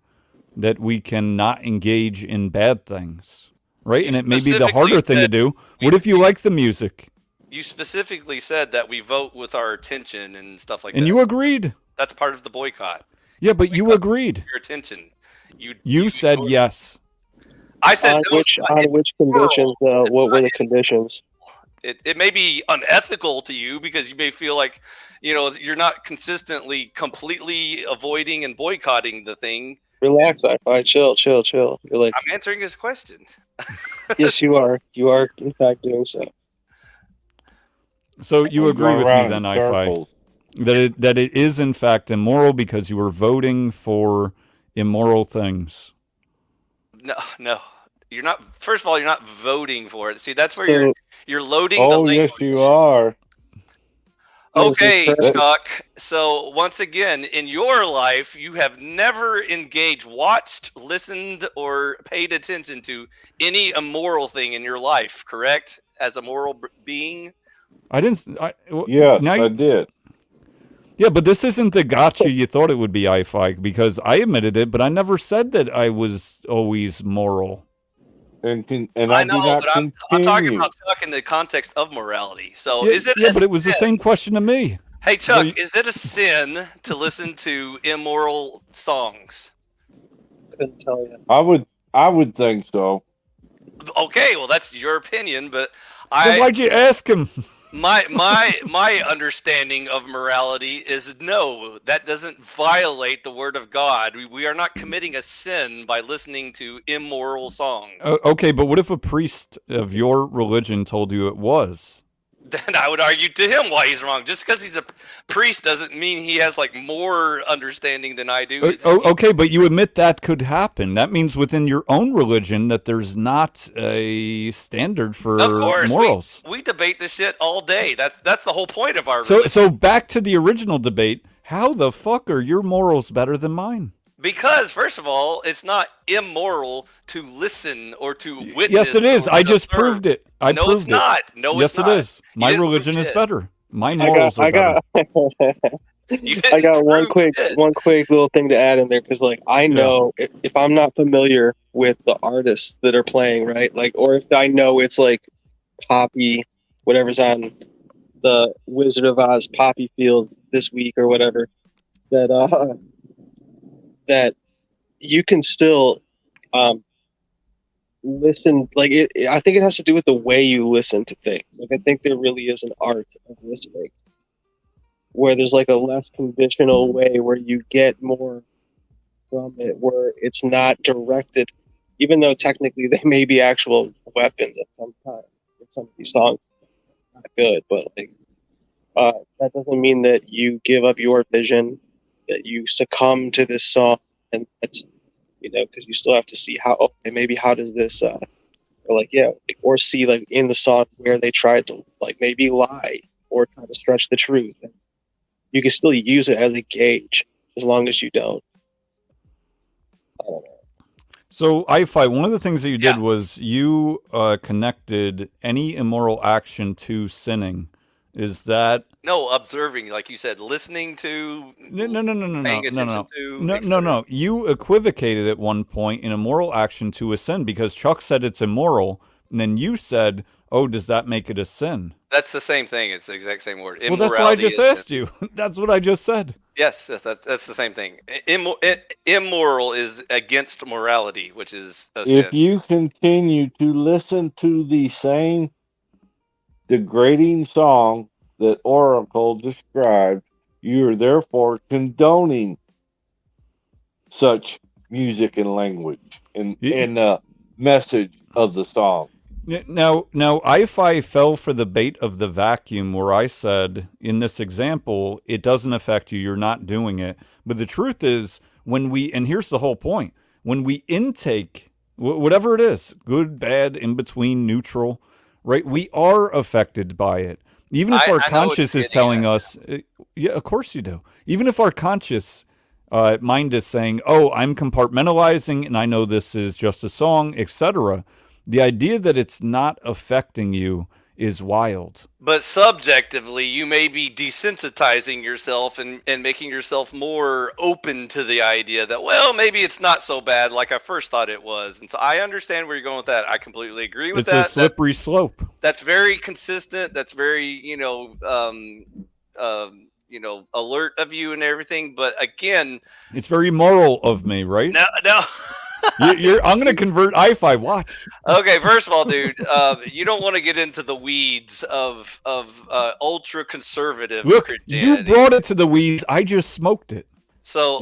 that we can not engage in bad things, right? And it may be the harder thing to do. What if you like the music? You specifically said that we vote with our attention and stuff like that. And you agreed. That's part of the boycott. Yeah, but you agreed. Your attention. You said yes. I said On no, it's not which immoral. conditions? It's What were not the conditions? it may be unethical to you because you may feel like you're not consistently completely avoiding and boycotting the thing. Relax, I chill. You're like, I'm answering his question. yes, you are. You are in fact doing so. So you We're agree going with me around then, in I-Fi, circles. that it is in fact immoral because you were voting for immoral things. No, you're not. First of all, you're not voting for it. See, that's where So, you're loading the Oh, language. yes, you are. Okay, That- Chuck. So once again, in your life, you have never engaged, watched, listened, or paid attention to any immoral thing in your life, correct? As a moral being. I didn't. Yes, now I did. Yeah, but this isn't the gotcha you thought it would be, I-Fi, because I admitted it, but I never said that I was always moral. And I I do know, not but I'm talking continue. about Chuck in the context of morality. So Yeah, is it? yeah, a but it was the sin- same question to me. Hey So Chuck, you- is it a sin to listen to immoral songs? couldn't tell you. I would think so. Okay, well that's your opinion, but Then why'd you ask him? my understanding of morality is no, that doesn't violate the word of God. We are not committing a sin by listening to immoral songs. Okay, but what if a priest of your religion told you it was? Then I would argue to him why he's wrong. Just because he's a priest doesn't mean he has like more understanding than I do. Okay, but you admit that could happen. That means within your own religion that there's not a standard for Of course, morals. we debate this shit all day. That's the whole point of our So religion. so back to the original debate. How the fuck are your morals better than mine? Because first of all, it's not immoral to listen or to witness. Yes, it is. or I to just observe. proved it. I No, proved it's not. No, yes, it's not. it is. You My didn't prove religion is shit. better. My morals I are better. You I didn't got prove shit. one quick little thing to add in there because like I know if I'm not familiar with the artists that are playing, right? Like, or if I know it's like Poppy, whatever's on the Wizard of Oz Poppy Field this week or whatever, that you can still listen. Like I think it has to do with the way you listen to things. Like I think there really is an art of listening where there's like a less conditional way where you get more from it, where it's not directed, even though technically they may be actual weapons at some time. Some of these songs are not good, but like that doesn't mean that you give up your vision, that you succumb to this song, and that's because you still have to see how maybe how does this or like or see like in the song where they tried to like maybe lie or try to stretch the truth. And you can still use it as a gauge as long as you don't. I don't know. So, I-Fi, one of the things that you did was you connected any immoral action to sinning. Is that No, observing, like you said, listening to, paying attention to. no. You equivocated at one point in immoral action to a sin because Chuck said it's immoral, and then you said, "Oh, does that make it a sin?" That's the same thing. It's the exact same word. Well, that's what I just asked you. That's what I just said. Yes, that's the same thing. Immoral is against morality, which is a sin. If you continue to listen to the same degrading song that Oracle described, you are therefore condoning such music and language and the message of the song. Now, I-Fi fell for the bait of the vacuum where I said, in this example, it doesn't affect you, you're not doing it. But the truth is, and here's the whole point, when we intake, whatever it is, good, bad, in between, neutral, right, we are affected by it. Even if our conscious is telling us, yeah, of course you do. Even if our conscious mind is saying, oh, I'm compartmentalizing and I know this is just a song, etc., the idea that it's not affecting you is wild. But subjectively, you may be desensitizing yourself and making yourself more open to the idea that, well, maybe it's not so bad like I first thought it was. And so I understand where you're going with that. I completely agree with that. It's a slippery slope. That's very consistent. That's very, alert of you and everything. But again, it's very moral of me, right? No. I'm going to convert I-Fi. Watch. Okay, first of all, dude, you don't want to get into the weeds of ultra conservative Look, you Christianity. brought it to the weeds. I just smoked it. So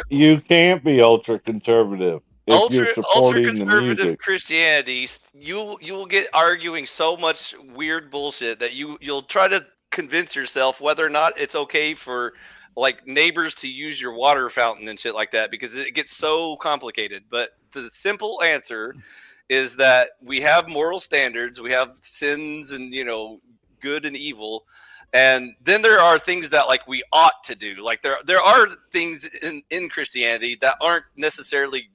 You can't be ultra conservative if you're ultra supporting the conservative music. Christianity, you will get arguing so much weird bullshit that you'll try to convince yourself whether or not it's okay for like neighbors to use your water fountain and shit like that, because it gets so complicated. But the simple answer is that we have moral standards, we have sins and good and evil, and then there are things that like we ought to do. Like there are things in Christianity that aren't necessarily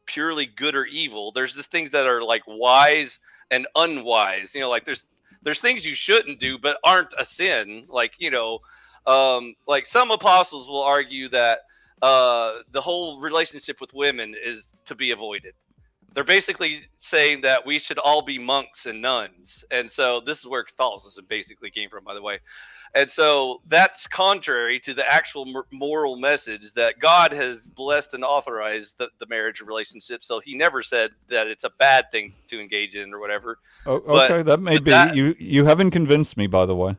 purely good or evil. There's just things that are like wise and unwise. Like there's things you shouldn't do but aren't a sin. Like like some apostles will argue that the whole relationship with women is to be avoided. They're basically saying that we should all be monks and nuns. And so this is where Catholicism basically came from, by the way. And so that's contrary to the actual moral message that God has blessed and authorized the marriage relationship. So he never said that it's a bad thing to engage in or whatever. Okay, that may be. You haven't convinced me, by the way.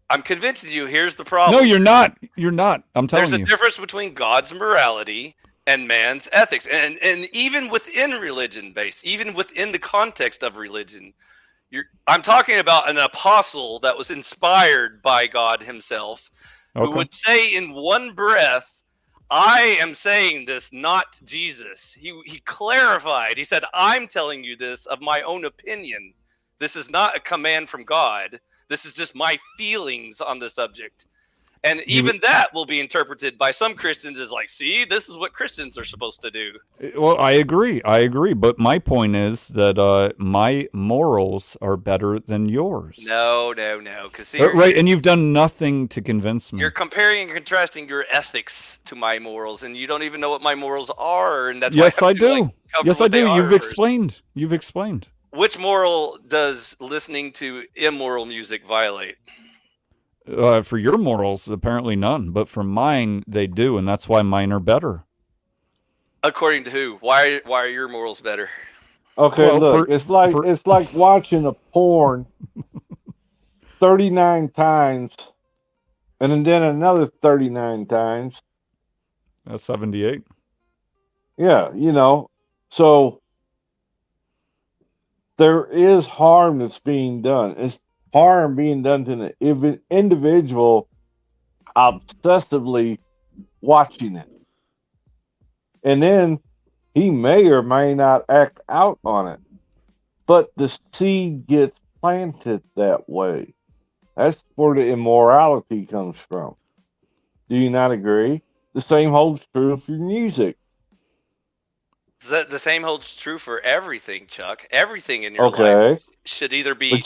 I'm convincing you. Here's the problem. No, you're not. You're not. I'm telling you. There's a difference between God's morality and man's ethics. And even within religion based, even within the context of religion, I'm talking about an apostle that was inspired by God himself, who would say in one breath, I am saying this, not Jesus. He clarified. He said, I'm telling you this of my own opinion. This is not a command from God. This is just my feelings on the subject. And even that will be interpreted by some Christians as like, see, this is what Christians are supposed to do. Well, I agree. But my point is that my morals are better than yours. No. Because right, and you've done nothing to convince me. You're comparing and contrasting your ethics to my morals, and you don't even know what my morals are. And that's yes, why I do. Yes, I do. You've explained. You've explained. Which moral does listening to immoral music violate? For your morals, apparently none, but for mine, they do, and that's why mine are better. According to who? Why are your morals better? Okay, well, look, it's like watching a porn 39 times, and then another 39 times. That's 78. Yeah, so there is harm that's being done. It's harm being done to an individual obsessively watching it. And then he may or may not act out on it. But the seed gets planted that way. That's where the immorality comes from. Do you not agree? The same holds true for music. The same holds true for everything, Chuck. Everything in your life should either be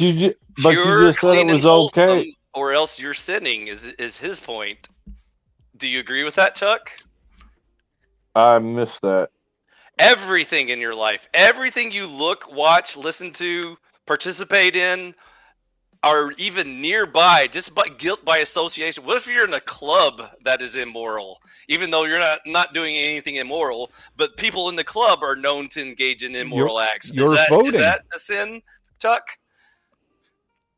pure, clean, and wholesome, or else you're sinning. Is his point? Do you agree with that, Chuck? I missed that. Everything in your life, everything you look, watch, listen to, participate in, are even nearby, just by guilt by association. What if you're in a club that is immoral, even though you're not doing anything immoral, but people in the club are known to engage in immoral acts? Is that a sin, Chuck?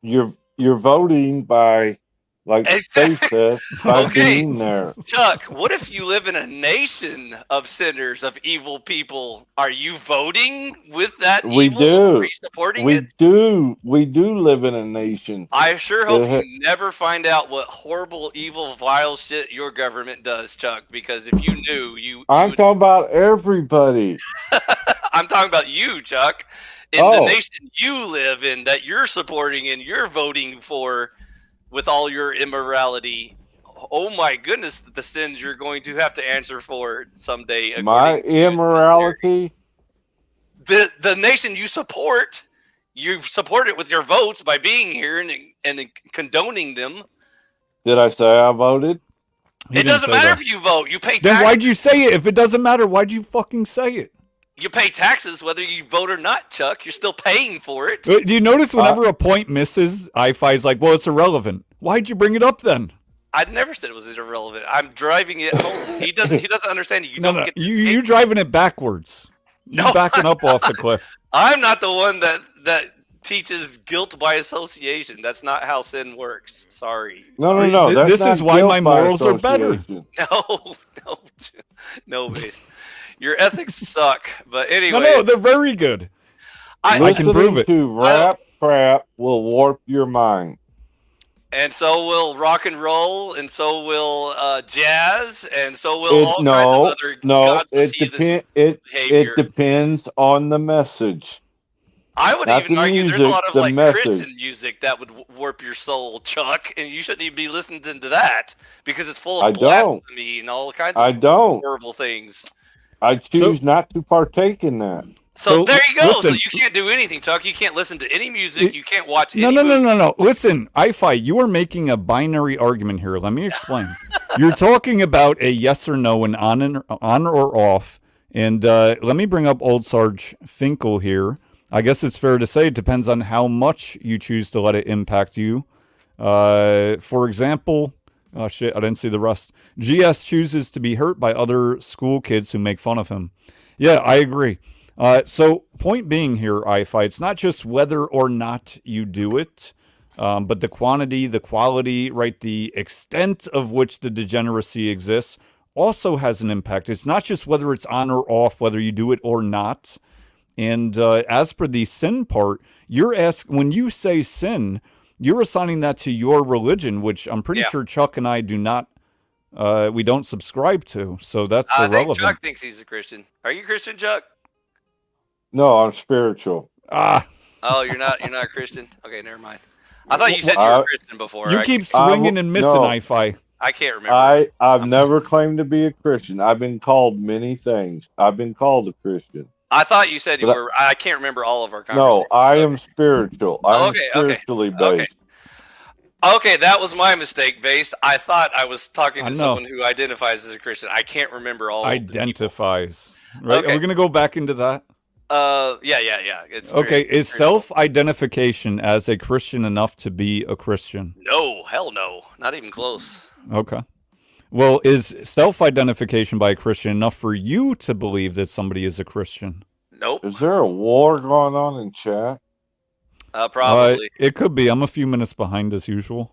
You're voting by, like Faith said, by being there. Chuck, what if you live in a nation of sinners, of evil people? Are you voting with that we evil? Do. Are you supporting we it? We do live in a nation. I sure hope you never find out what horrible, evil, vile shit your government does, Chuck, because if you knew, I'm talking about everybody. I'm talking about you, Chuck. In the nation you live in, that you're supporting and you're voting for with all your immorality. Oh my goodness, the sins you're going to have to answer for someday. My immorality? The nation you support it with your votes by being here and condoning them. Did I say I voted? It doesn't matter if you vote. You pay taxes. Then why'd you say it? If it doesn't matter, why'd you fucking say it? You pay taxes whether you vote or not, Chuck. You're still paying for it. Do you notice whenever a point misses, I-Fi's like, well, it's irrelevant. Why'd you bring it up then? I never said it was irrelevant. I'm driving it home. He doesn't understand. You're driving it backwards. You No. backing up off the cliff. I'm not the one that teaches guilt by association. That's not how sin works. Sorry. No. That's This not is why guilt my by morals are better. association. No, base. Your ethics suck. But anyway, No, they're very good. I can prove Listening it. to rap crap will warp your mind. and so will rock and roll, and so will jazz, and so will all kinds of other godless heathen It behavior. depends on the message. I would not even the argue there's a music, lot of the like message. Christian music that would warp your soul, Chuck, and you shouldn't even be listening to that because it's full of I don't. blasphemy and all kinds I of don't. horrible things. I choose not to partake in that. So there you go. listen, So you can't do anything, Chuck. You can't listen to any music. You can't watch No, any no. movies. Listen, I-Fi, you are making a binary argument here. Let me explain. You're talking about a yes or no and on or off. And let me bring up old Sarge Finkel here. I guess it's fair to say it depends on how much you choose to let it impact you. For example, oh shit, I didn't see the rest. GS chooses to be hurt by other school kids who make fun of him. Yeah, I agree. So point being here, I-Fi, it's not just whether or not you do it, but the quantity, the quality, right, the extent of which the degeneracy exists also has an impact. It's not just whether it's on or off, whether you do it or not. And as for the sin part, when you say sin, you're assigning that to your religion, which I'm pretty sure Chuck and I do not, we don't subscribe to. So that's irrelevant. I think Chuck thinks he's a Christian. Are you Christian, Chuck? No, I'm spiritual. Oh, you're not a Christian? Okay, never mind. I thought you said you were a Christian before. You keep swinging and missing, I-Fi. I can't remember. I've never claimed to be a Christian. I've been called many things. I've been called a Christian. I thought you said you were. I can't remember all of our conversations. No, I am spiritual. I'm spiritually based. Okay, that was my mistake, Based. I thought I was talking to someone who identifies as a Christian. I can't remember all identifies. Right? Okay. Are we going to go back into that? Yeah. It's okay, is self-identification as a Christian enough to be a Christian? No, hell no. Not even close. Okay. Well, is self-identification by a Christian enough for you to believe that somebody is a Christian? Nope. Is there a war going on in chat? Probably. It could be. I'm a few minutes behind as usual.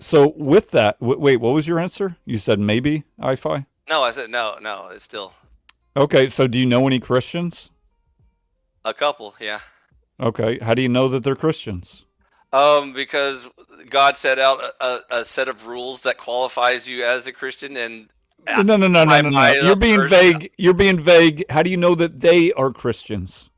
So with that, wait, what was your answer? You said maybe, I-Fi? No, I said no, it's still. Okay, so do you know any Christians? A couple, yeah. Okay, how do you know that they're Christians? Because God set out a set of rules that qualifies you as a Christian, and no. You're being vague. You're being vague. How do you know that they are Christians?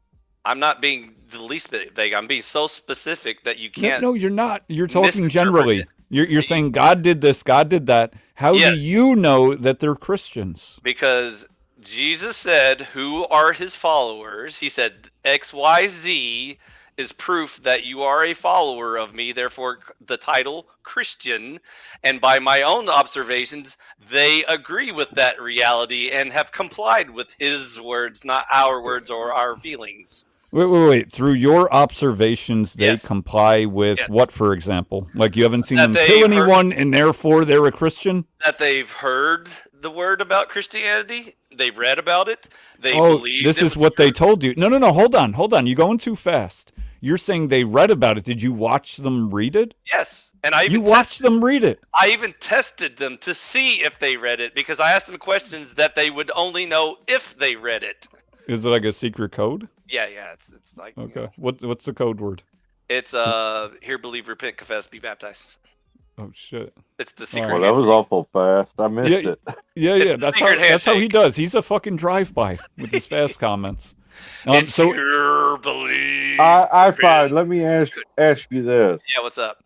I'm not being the least bit vague. I'm being so specific that you can't. No, you're not. You're talking generally. You're saying God did this, God did that. How do you know that they're Christians? Because Jesus said, "Who are his followers?" He said, "XYZ is proof that you are a follower of me, therefore the title Christian." And by my own observations, they agree with that reality and have complied with his words, not our words or our feelings. Wait. Through your observations, they comply with what, for example? Like you haven't seen them kill anyone and therefore they're a Christian? That they've heard the word about Christianity. They read about it. They believe this is what they told you. No. Hold on. You're going too fast. You're saying they read about it. Did you watch them read it? Yes. And I even watched them read it. I even tested them to see if they read it because I asked them questions that they would only know if they read it. Is it like a secret code? Yeah. It's like okay. What's the code word? It's hear, believe, repent, confess, be baptized. Oh shit! It's the secret. Well, that was awful fast. I missed it. Yeah. That's how he does. He's a fucking drive-by with his fast comments. So hear, believe. I find. Let me ask you this. Yeah, what's up?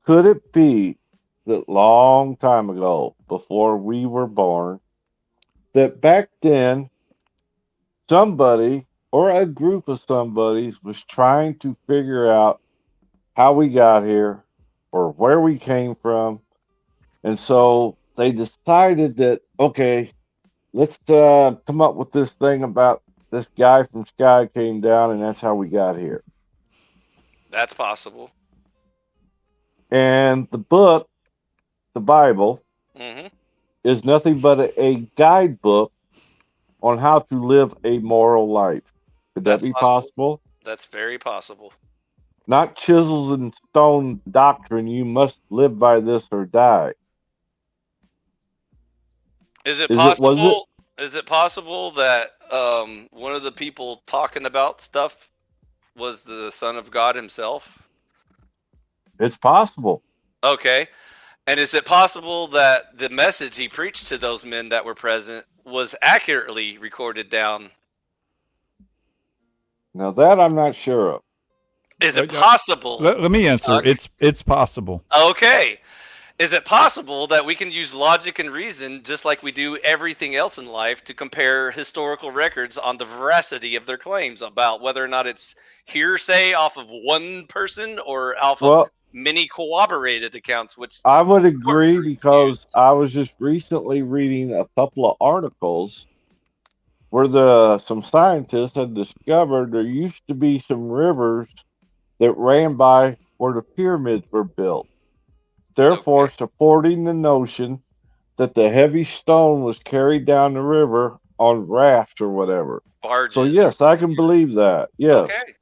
Could it be that long time ago, before we were born, that back then somebody or a group of somebodies was trying to figure out how we got here or where we came from, and so they decided that, okay, let's come up with this thing about this guy from Sky came down and that's how we got here. That's possible. And the book, the Bible, is nothing but a guidebook on how to live a moral life. Could that That's be possible. possible? That's very possible. Not chisels and stone doctrine, you must live by this or die. Is it Was it? possible? Is it possible that one of the people talking about stuff was the Son of God himself? It's possible. Okay. And is it possible that the message he preached to those men that were present was accurately recorded down? Now that I'm not sure of. Is it possible? Let me answer. Chuck? It's possible. Okay. Is it possible that we can use logic and reason, just like we do everything else in life, to compare historical records on the veracity of their claims about whether or not it's hearsay off of one person or off of Well, many corroborated accounts? Which I would agree Sure. because I was just recently reading a couple of articles where some scientists had discovered there used to be some rivers that ran by where the pyramids were built, therefore supporting the notion that the heavy stone was carried down the river on rafts or whatever. barges. So yes, I can believe that. Yes. Okay.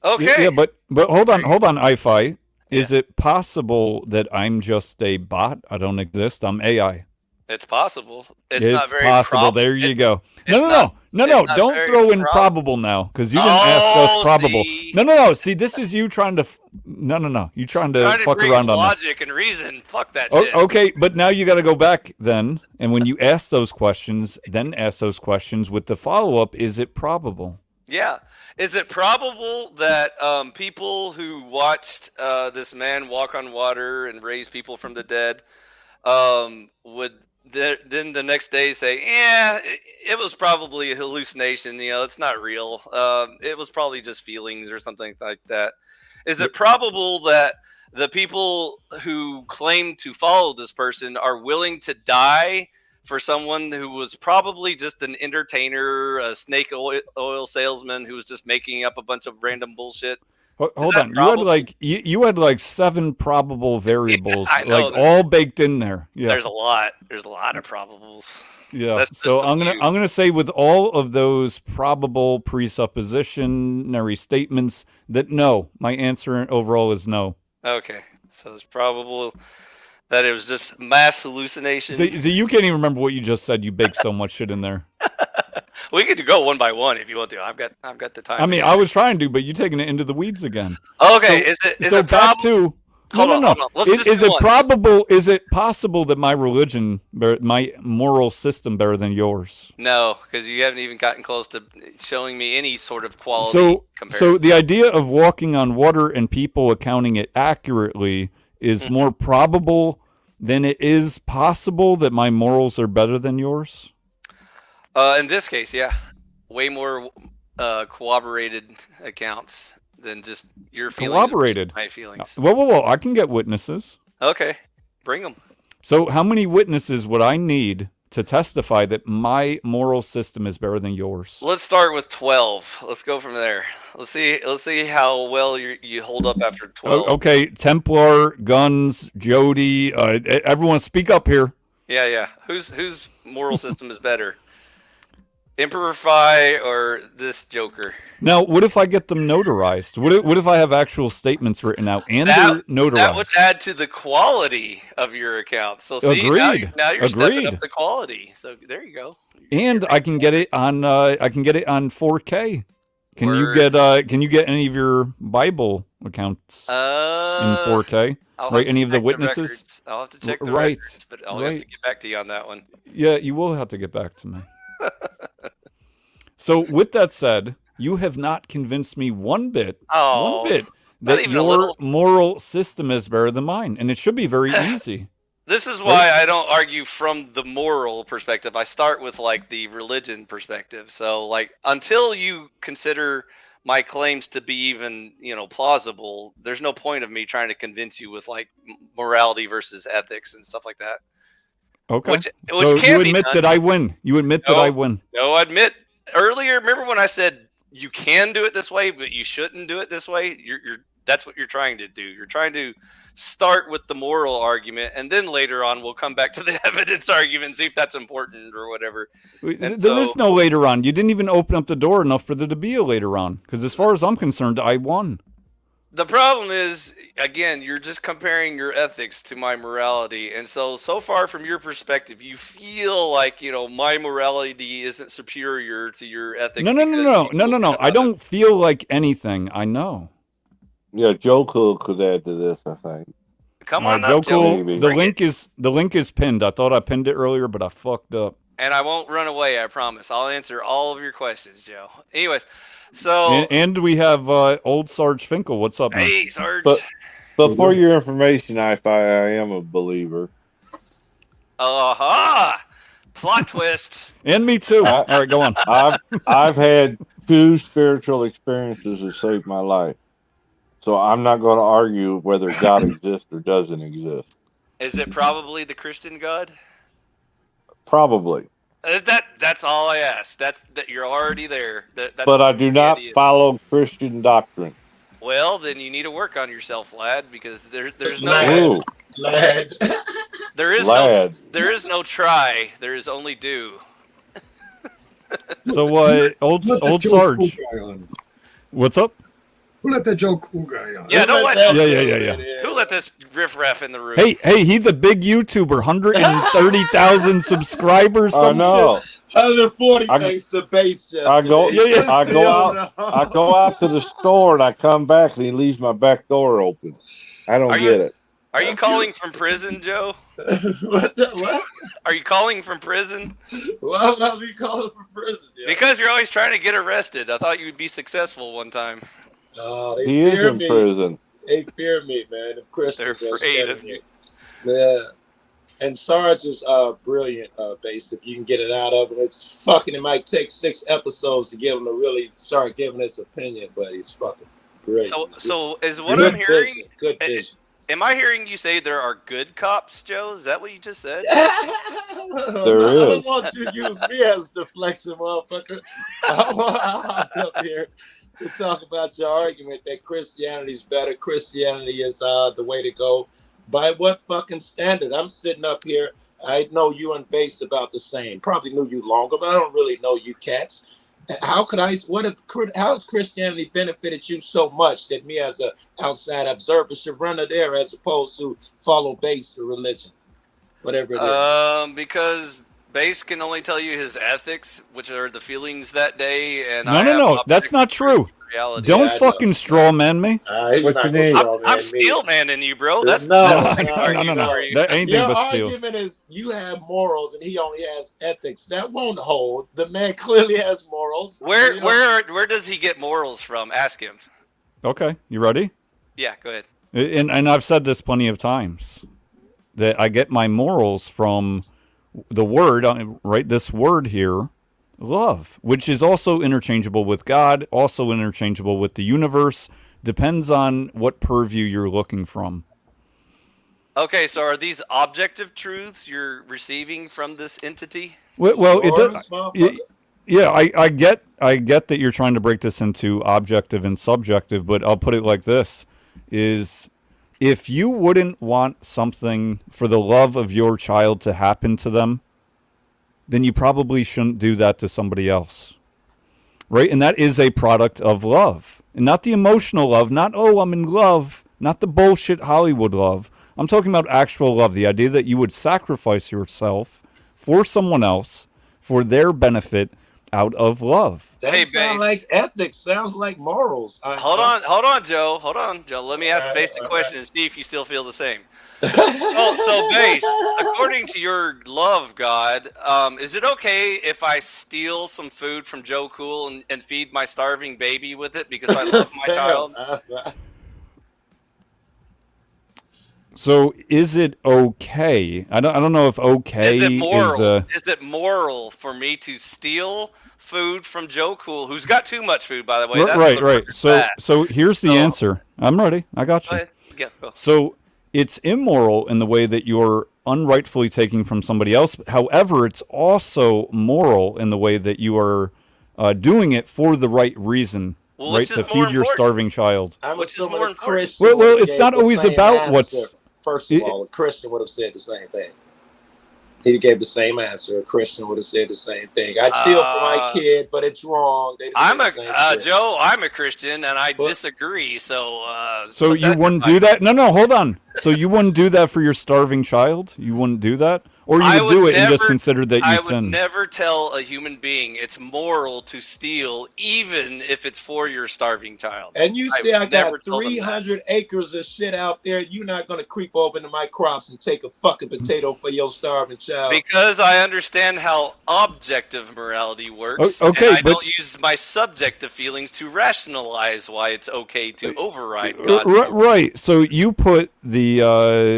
Okay. Yeah, but hold on, iFi. Is it possible that I'm just a bot? I don't exist. I'm AI. It's possible. It's, It's not very possible. There you go. No. not Don't very throw in prob- probable now, because you didn't ask us Oh, probable. see. No. See, this is you trying to. No. You trying to Trying to fuck bring around on this. logic and reason. Fuck that Oh, shit. okay, but now you got to go back then, and when you ask those questions, then ask those questions with the follow up. Is it probable? Yeah. Is it probable that people who watched this man walk on water and raise people from the dead would then the next day say, yeah, it was probably a hallucination. It's not real. It was probably just feelings or something like that. Is it probable that the people who claim to follow this person are willing to die for someone who was probably just an entertainer, a snake oil salesman who was just making up a bunch of random bullshit? Hold that on, probable? you had like 7 probable variables, I know, like all baked in there. Yeah, There's a lot. There's a lot of probables. yeah. That's just So a I'm few. gonna say with all of those probable presuppositionary statements that no, my answer overall is no. Okay, so it's probable that it was just mass hallucination. So you can't even remember what you just said. You baked so much shit in there. We could go one by one if you want to. I've got the time. I mean, I was trying to, but you're taking it into the weeds again. Okay, So- is so it back probable? to Hold on. Let's Is, just is do it one. probable? Is it possible that my religion, my moral system, better than yours? No, because you haven't even gotten close to showing me any sort of quality So comparison. the idea of walking on water and people accounting it accurately is more probable than it is possible that my morals are better than yours. In this case, yeah, way more corroborated accounts than just your feelings. Corroborated. My feelings. Whoa! I can get witnesses. Okay, bring them. So how many witnesses would I need to testify that my moral system is better than yours? Let's start with 12. Let's go from there. Let's see how well you hold up after 12. Okay, Templar, guns, Jody, everyone speak up here. Yeah. Whose moral system is better? Emperor Phi or this Joker? Now, what if I get them notarized? What if I have actual statements written out and they're notarized? That would add to the quality of your account. So see, Agreed. now you're stepping Agreed. up the quality. So there you go. And I can get it on 4K. Can you get any of your Bible accounts in 4K? Right, any of the witnesses? Records. I'll have to check the Right, records, but I'll have to get back to you on that one. Yeah, you will have to get back to me. So, with that said, you have not convinced me one bit that even a your little. moral system is better than mine, and it should be very easy. This is why I don't argue from the moral perspective. I start with like the religion perspective. So like until you consider my claims to be even, plausible, there's no point of me trying to convince you with like morality versus ethics and stuff like that. Okay. Which so can you be admit done. that I win. You admit that I win. No, I admit earlier. Remember when I said you can do it this way, but you shouldn't do it this way? You're That's what you're trying to do. You're trying to start with the moral argument, and then later on we'll come back to the evidence argument and see if that's important or whatever. There is no later on. You didn't even open up the door enough for there to be a later on. Because as far as I'm concerned, I won. The problem is, again, you're just comparing your ethics to my morality. And so far from your perspective, you feel like, my morality isn't superior to your ethics. No. I don't feel like anything. I know. Yeah, Joe Cool could add to this, I think. Come on Joe up, Joe. Cool. The link is pinned. I thought I pinned it earlier, but I fucked up. And I won't run away, I promise. I'll answer all of your questions, Joe. Anyways, so... And we have old Sarge Finkel. What's up, man? Hey, Sarge. But for your information, I am a believer. Aha! Plot twist. And me too. All right, go on. I've had 2 spiritual experiences that saved my life. So I'm not going to argue whether God exists or doesn't exist. Is it probably the Christian God? Probably. That's all I ask. That you're already there. But I do not follow Christian doctrine. Well, then you need to work on yourself, lad, because there's no lad. There is no try. There is only do. So old Sarge. What's up? Who let that Joe Cool guy on? Yeah, don't let Yeah. Who let this riffraff in the room? Hey, he's a big YouTuber, 130,000 subscribers. I know. 140 thanks to base. I go out to the store and I come back and he leaves my back door open. I don't get it. Are you calling from prison, Joe? What? Are you calling from prison? Why would I be calling from prison? Yeah. Because you're always trying to get arrested. I thought you'd be successful one time. He is in prison. They fear me, man. The Christians They're are afraid scared of of me. Yeah. And Sarge is brilliant, base. If you can get it out of him, it's fucking. It might take 6 episodes to get him to really start giving his opinion, but he's fucking brilliant. So is what I'm hearing? Good vision. Am I hearing you say there are good cops, Joe? Is that what you just said? I don't want you to use me as a deflection, motherfucker. I'm up here to talk about your argument that Christianity is better. Christianity is the way to go. By what fucking standard? I'm sitting up here. I know you and Base about the same. Probably knew you longer, but I don't really know you cats. How has Christianity benefited you so much that me as an outside observer should run it there as opposed to follow Base religion, whatever it is? Because Base can only tell you his ethics, which are the feelings that day, and no, that's not true. Reality. Don't fucking straw man me. What you need? I'm steel manning you, bro. That's no. That ain't Your but steel. argument is you have morals and he only has ethics. That won't hold. The man clearly has morals. Where does he get morals from? Ask him. Okay, you ready? Yeah, go ahead. And I've said this plenty of times that I get my morals from the word, right? This word here. Love, which is also interchangeable with God, also interchangeable with the universe, depends on what purview you're looking from. Okay, so are these objective truths you're receiving from this entity? Well, it does. Yeah, I get that you're trying to break this into objective and subjective, but I'll put it like this: is if you wouldn't want something for the love of your child to happen to them, then you probably shouldn't do that to somebody else, right? And that is a product of love, and not the emotional love, not, oh, I'm in love, not the bullshit Hollywood love. I'm talking about actual love, the idea that you would sacrifice yourself for someone else, for their benefit, out of love. That sounds like ethics, sounds like morals. Hold on, Joe. Let me ask a basic question and see if you still feel the same. So Base, according to your love God, is it okay if I steal some food from Joe Cool and feed my starving baby with it because I love my child? So is it okay? I don't know if okay is it moral? Is it moral for me to steal food from Joe Cool, who's got too much food, by the way? Right. So here's the answer. I'm ready. I got you. Go ahead. Go. So it's immoral in the way that you're unrightfully taking from somebody else. However, it's also moral in the way that you are doing it for the right reason Well, right? which To is more feed your important? starving child. I'm Which is assuming more a important? Christian Well, would've it's gave not the always same about what's. answer. First of all, a Christian would have said the same thing. He gave the same answer. A Christian would have said the same thing. I'd steal from my kid, but it's wrong. They I'm say the a same shit. Joe. I'm a Christian, and I What? disagree. So, So put you that in wouldn't your do mind. that? No, hold on. So you wouldn't do that for your starving child? You wouldn't do that? Or you I would would do it and just never- consider that you I would sinned? never tell a human being it's moral to steal, even if it's for your starving child. And you I say I would never got tell them that. 300 acres of shit out there. You're not going to creep over into my crops and take a fucking potato for your starving child. Because I understand how objective morality works, Okay, and I but- don't use my subjective feelings to rationalize why it's okay to override God's Right. So you put the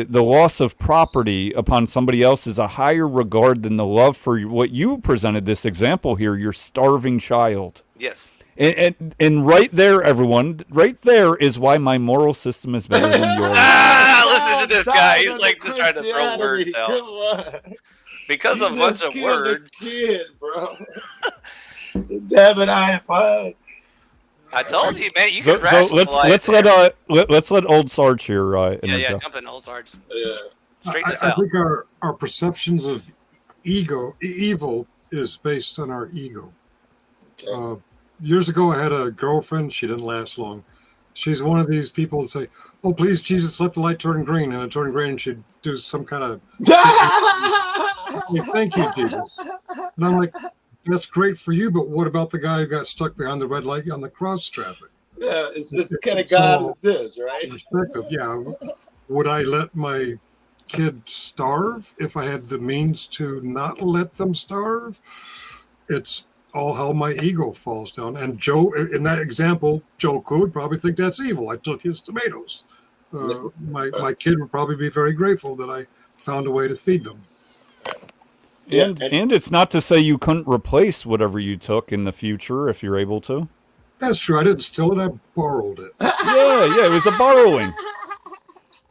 loss of property upon somebody else as a higher regard than the love for what you presented this example here, your starving child. Yes. And right there, everyone, right there is why my moral system is better than yours. Listen to this guy. He's like just trying to throw words out. Come on. Because of a bunch of words. The kid, bro. Damn it, I am fine. I told you, man. You So, can rationalize. let's let old Sarge here yeah, interject. jump in, old Sarge. Yeah. Straighten this I out. think our perceptions of evil is based on our ego. Okay. Years ago, I had a girlfriend. She didn't last long. She's one of these people that say, "Oh, please, Jesus, let the light turn green," and it turned green. And she'd do some kind of, "Thank you, Jesus." And I'm like, "That's great for you, but what about the guy who got stuck behind the red light on the cross traffic?" Yeah, it's the kind of God is this, right? Perspective, yeah. Would I let my kid starve if I had the means to not let them starve? It's all how my ego falls down. And Joe, in that example, Joe could probably think that's evil. I took his tomatoes. My kid would probably be very grateful that I found a way to feed them. And it's not to say you couldn't replace whatever you took in the future if you're able to. That's true. I didn't steal it. I borrowed it. Yeah, it was a borrowing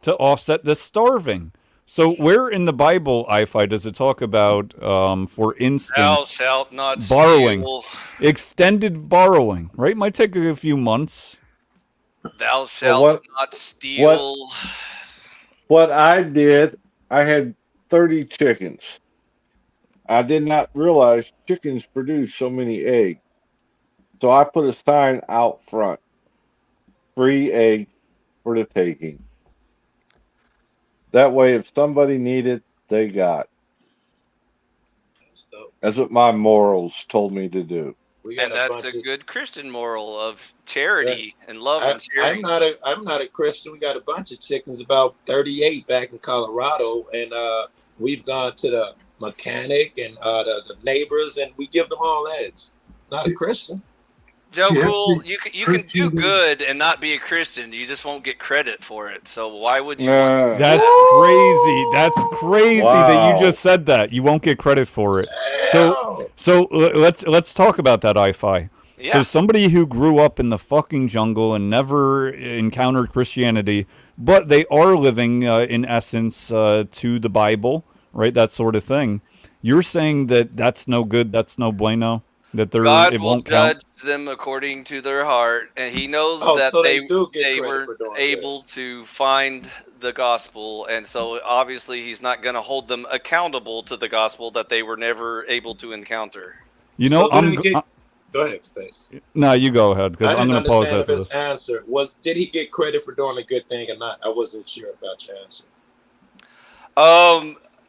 to offset the starving. So where in the Bible, Ifi, does it talk about, for Thou instance, shalt not borrowing, steal. extended borrowing, right? Might take a few months. Thou shalt not steal. What I did, I had 30 chickens. I did not realize chickens produce so many eggs. So I put a sign out front. Free egg for the taking. That way, if somebody needed, they got. That's what my morals told me to do. And that's a good Christian moral of charity and love and sharing. I'm not a Christian. We got a bunch of chickens, about 38 back in Colorado, and we've gone to the mechanic and the neighbors, and we give them all eggs. Not a Christian. Joe Cool, you can do good and not be a Christian. You just won't get credit for it. So why would you? That's crazy. That's crazy that you just said that. You won't get credit for it. So let's talk about that, Ifi. Yeah. So somebody who grew up in the fucking jungle and never encountered Christianity, but they are living in essence to the Bible, right? That sort of thing. You're saying that that's no good. That's no bueno. That God it will won't judge count. them according to their heart, and He knows that so they they were able to find the gospel, and so obviously He's not going to hold them accountable to the gospel that they were never able to encounter. You know, go ahead, Space. No, you go ahead because I'm going to pause after after this. this. Answer did he get credit for doing a good thing or not? I wasn't sure about your answer.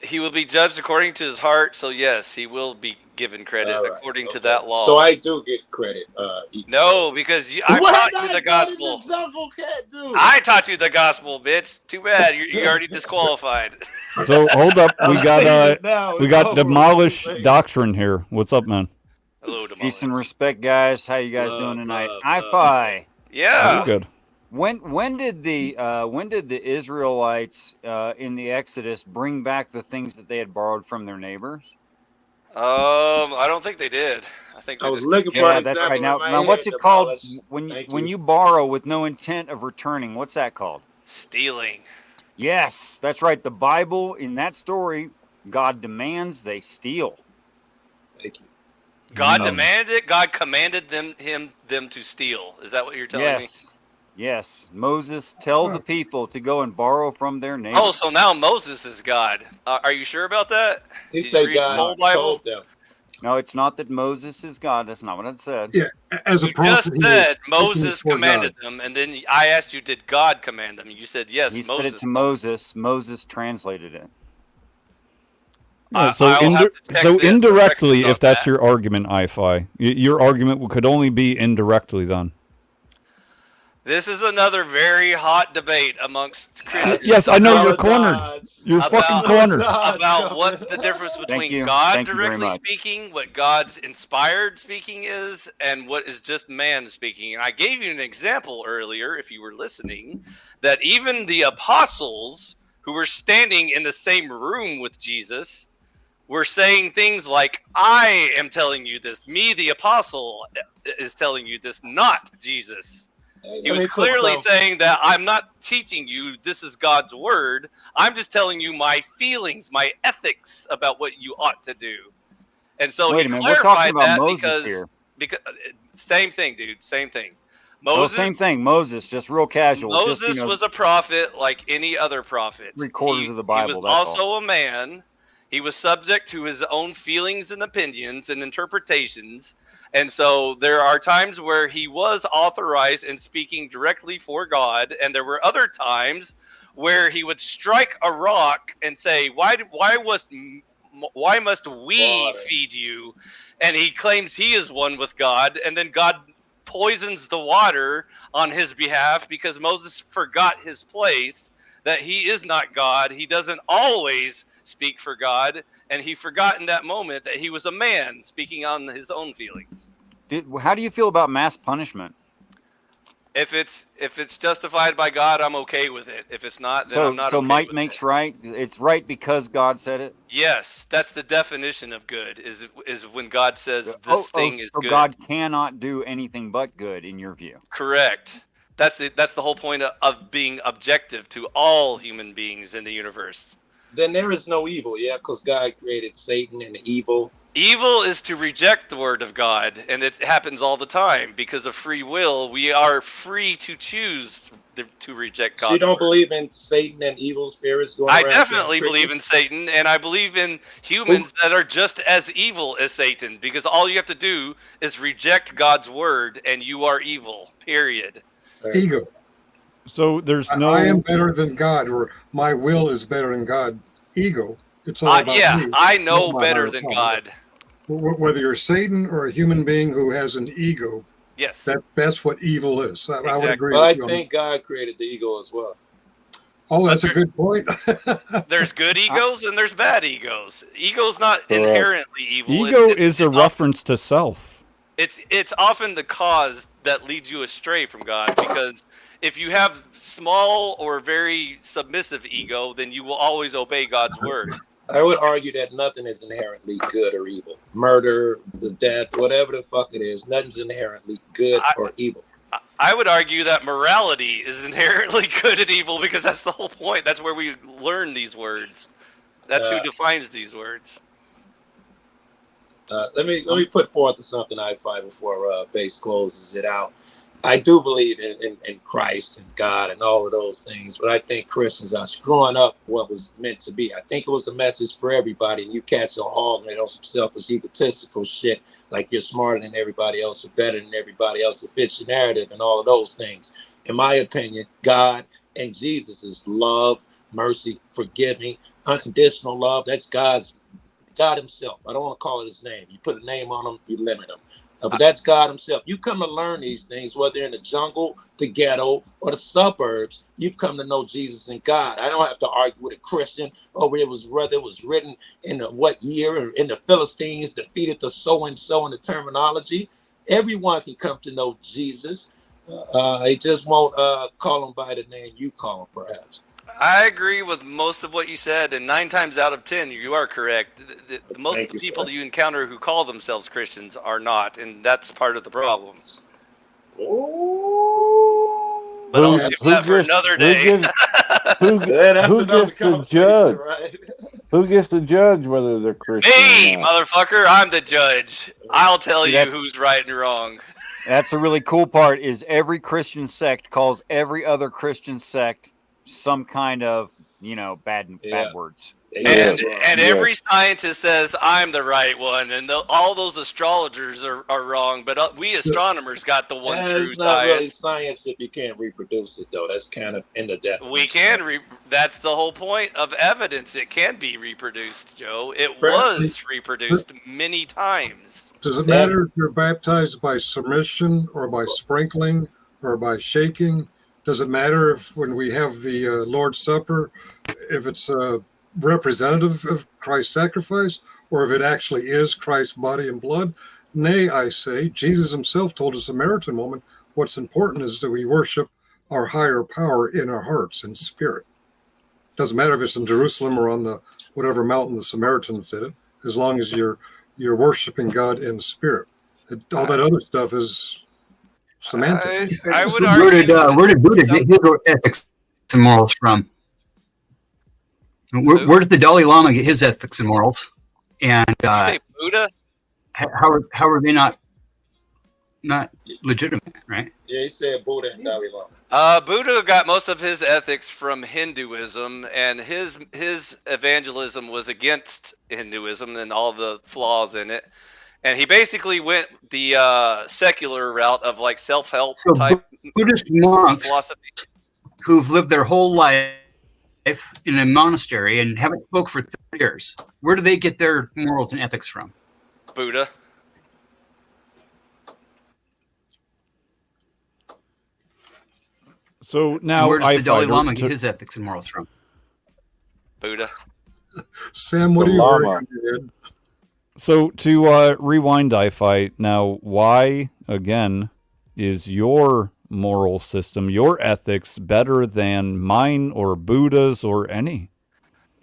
He will be judged according to his heart, so yes, he will be given credit according to that law. So I do get credit. No, because I taught you the gospel. I taught you the gospel, bitch. Too bad you're already disqualified. So hold up, we got Demolished Doctrine here. What's up, man? Hello, Demolished. Peace and respect, guys. How you guys doing tonight? Ifi. Yeah. Good. When did the Israelites in the Exodus bring back the things that they had borrowed from their neighbors? I don't think they did. I think I was looking for an that's example. right. Now what's it called when you borrow with no intent of returning? What's that called? Stealing. Yes, that's right. The Bible, in that story, God demands they steal. Thank you. God No. demanded it. God commanded them to steal. Is that what you're telling me? Yes. Moses, tell the people to go and borrow from their neighbor. Oh, so now Moses is God. Are you sure about that? He Did you said read the whole God Bible? told them. No, it's not that Moses is God. That's not what it said. Yeah, as a You prophet, just he was said speaking Moses for commanded God. them, and then I asked you, did God command them? You said yes. He Moses said it to did. Moses. Moses translated it. Yeah, I'll have to check so the indirectly, directions on if that's that. your argument, I-Fi, your argument could only be indirectly then. This is another very hot debate amongst Christians. Yes, I know you're Another cornered. Dodge. You're fucking About- cornered. About what the difference between you. God Thank you very directly much. speaking, what God's inspired speaking is, and what is just man speaking. And I gave you an example earlier, if you were listening, that even the apostles who were standing in the same room with Jesus were saying things like, I am telling you this. Me, the apostle, is telling you this, not Jesus. Hey, He let was me put clearly some- saying that I'm not teaching you this is God's word. I'm just telling you my feelings, my ethics about what you ought to do. And so Wait he a minute. We're talking clarified about that Moses here. because same thing, dude. Same thing. Oh, Moses, same thing. Moses, just real casual. Moses just, was a prophet like any other prophet. 3/4 of the Bible, He was that's also all. a man. He was subject to his own feelings and opinions and interpretations. And so there are times where he was authorized in speaking directly for God, and there were other times where he would strike a rock and say, why must we Water. feed you? And he claims he is one with God, and then God poisons the water on his behalf because Moses forgot his place, that he is not God. He doesn't always speak for God, and he forgot in that moment that he was a man speaking on his own feelings. How do you feel about mass punishment? If it's justified by God, I'm okay with it. If it's not, then I'm not So okay might with makes it. right. It's right because God said it. Yes, that's the definition of good. Is when God says this thing is so good. God cannot do anything but good in your view. Correct. That's the whole point of being objective to all human beings in the universe. Then there is no evil, yeah, because God created Satan and evil. Evil is to reject the word of God, and it happens all the time because of free will. We are free to choose to reject God. So you don't believe in Satan and evil spirits going I around? definitely believe in Satan, and I believe in humans that are just as evil as Satan, because all you have to do is reject God's word, and you are evil, period. Ego. So there's no. I am better than God, or my will is better than God. Ego. It's all about Yeah, me. I know not my better higher than power. God. Whether you're Satan or a human being who has an ego, Yes. that's what evil is. I would agree Well, I with you on think God created the ego as well. Oh, that's a good point. There's good egos and there's bad egos. Ego's not Correct. inherently evil. Ego is a reference to self. It's often the cause that leads you astray from God, because if you have small or very submissive ego, then you will always obey God's word. I would argue that nothing is inherently good or evil. Murder, the death, whatever the fuck it is, nothing's inherently good or evil. I would argue that morality is inherently good and evil, because that's the whole point. That's where we learn these words. That's who defines these words. Let me put forth something I find before Base closes it out. I do believe in Christ and God and all of those things, but I think Christians are screwing up what was meant to be. I think it was a message for everybody, and you cats are all on some selfish, egotistical shit, like you're smarter than everybody else or better than everybody else, it fits your narrative and all of those things. In my opinion, God and Jesus is love, mercy, forgiving, unconditional love. That's God himself. I don't want to call it his name. You put a name on him, you limit him. But that's God himself. You come to learn these things, whether in the jungle, the ghetto, or the suburbs. You've come to know Jesus and God. I don't have to argue with a Christian over whether it was written in what year, or in the Philistines defeated the so-and-so in the terminology. Everyone can come to know Jesus. They just won't call him by the name you call him, perhaps. I agree with most of what you said, and 9 times out of 10, you are correct. Most of the people that you encounter who call themselves Christians are not, and that's part of the problem. But I'll Who- save who that for gets- another who day. gets- Who, Yeah, that's who another gets to conversation, judge? right? Who gets to judge whether they're Christian Me, or not? motherfucker, I'm the judge. I'll tell See, you that- who's right and wrong. That's the really cool part is every Christian sect calls every other Christian sect some kind of, bad words. And Yeah. every scientist says I'm the right one, and all those astrologers are wrong. But we astronomers got the one true It's not really science. science if you can't reproduce it, though. That's kind of in the definition. We can. That's the whole point of evidence. It can be reproduced, Joe. It Correct. was reproduced many times. Does it matter if you're baptized by submission or by sprinkling or by shaking? Does it matter if when we have the Lord's Supper, if it's representative of Christ's sacrifice or if it actually is Christ's body and blood? Nay, I say, Jesus himself told a Samaritan woman, what's important is that we worship our higher power in our hearts and spirit. Doesn't matter if it's in Jerusalem or on the whatever mountain the Samaritans did it, as long as you're worshiping God in spirit. All that other stuff is semantics. I would So argue. where did Buddha get his ethics and morals from? Where did the Dalai Lama get his ethics and morals? And Did you say Buddha? how are they not legitimate, right? Yeah, he said Buddha and Dalai Lama. Buddha got most of his ethics from Hinduism, and his evangelism was against Hinduism and all the flaws in it. And he basically went the secular route of like self-help So type Buddhist monks philosophy. who've lived their whole life in a monastery and haven't spoke for 30 years, where do they get their morals and ethics from? Buddha. So now Where does I the Dalai find Lama get his ethics and morals from? Buddha. Sam, what The are you llama. arguing, Ed? So to rewind I-Fi, now why, again, is your moral system, your ethics better than mine or Buddha's or any?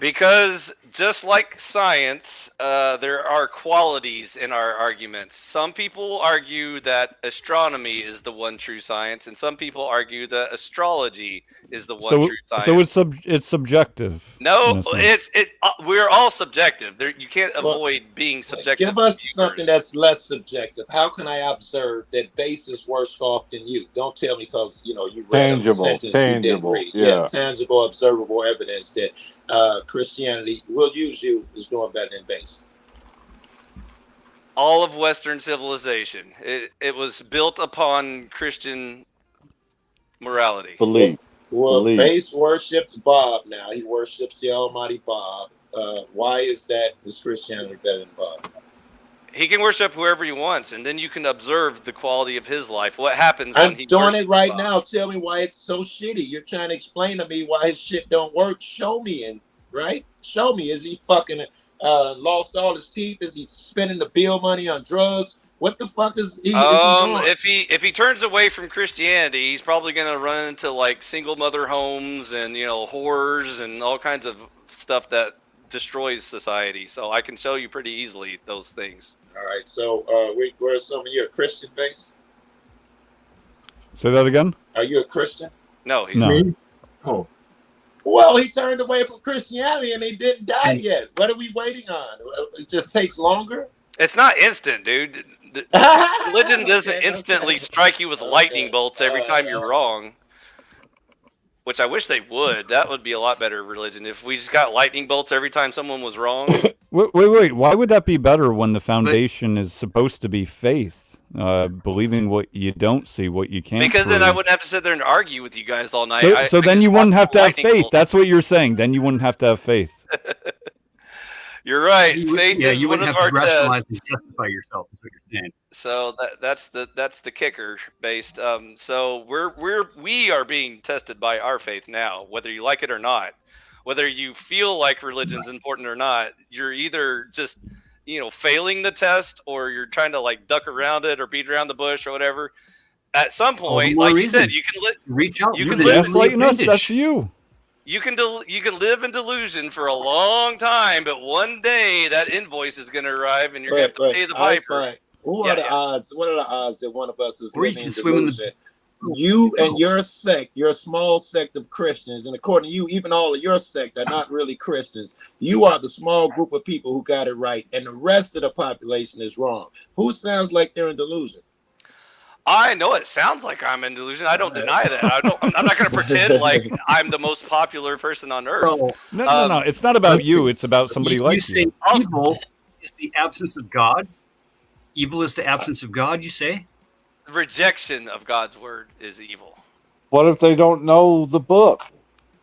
Because just like science, there are qualities in our arguments. Some people argue that astronomy is the one true science, and some people argue that astrology is the one true science. So it's subjective. No, in a sense. we're all subjective. You can't avoid being subjective. Give us viewers. something that's less subjective. How can I observe that base is worse off than you? Don't tell me because you read a sentence you didn't Tangible, read. yeah. Tangible, observable evidence that Christianity will use you is doing better than base. All of Western civilization, it was built upon Christian morality. Belief. Well, Believe. base worships Bob now. He worships the Almighty Bob. Why is that? Is Christianity better than Bob? He can worship whoever he wants, and then you can observe the quality of his life. What happens I'm when he doing worships it right Bob. now. Tell me why it's so shitty. You're trying to explain to me why his shit don't work. Show me, right? Show me. Is he fucking lost all his teeth? Is he spending the bill money on drugs? What the fuck is he doing? If he turns away from Christianity, he's probably gonna run into like single mother homes and whores and all kinds of stuff that destroys society. So I can show you pretty easily those things. All right. So we're assuming you're a Christian, base. Say that again? Are you a Christian? No, he's No. Me? Oh, Well, he turned away from Christianity and he didn't die yet. What are we waiting on? It just takes longer. It's not instant, dude. Religion doesn't Okay, instantly okay. strike you with lightning Okay. bolts every time you're wrong. Which I wish they would. That would be a lot better religion if we just got lightning bolts every time someone was wrong. Wait. Why would that be better when the foundation is supposed to be faith? Believing what you don't see, what you can't Because then I prove. wouldn't have to sit there and argue with you guys all night. I So then just you want wouldn't have to have lightning faith. bolts. That's what you're saying. Then you wouldn't have to have faith. You're right. You would- Faith is you one wouldn't of have our to rationalize tests. and justify yourself. Is what you're saying. So that's the kicker based. So we are being tested by our faith now, whether you like it or not. Whether you feel like religion's important or not, you're either just failing the test or you're trying to like duck around it or beat around the bush or whatever. At some point, more like reason. you said, you can Reach out. You You're can the live only Gaslighting us, appendage. that's you. you can live in delusion for a long time, but one day that invoice is going to arrive and you're going to have to pay the I piper. find, who Yeah, are the yeah. odds? What are the odds that one of us is Or you living can in swim in the- delusion you and your sect, your small sect of Christians, and according to you, even all of your sect are not really Christians. You are the small group of people who got it right, and the rest of the population is wrong. Who sounds like they're in delusion? I know it sounds like I'm in delusion. I don't deny that. I'm not going to pretend like I'm the most popular person on earth. So, No. It's not about you. It's about somebody you like say you. evil is the absence of God. Evil is the absence of God. You say. Rejection of God's word is evil. What if they don't know the book?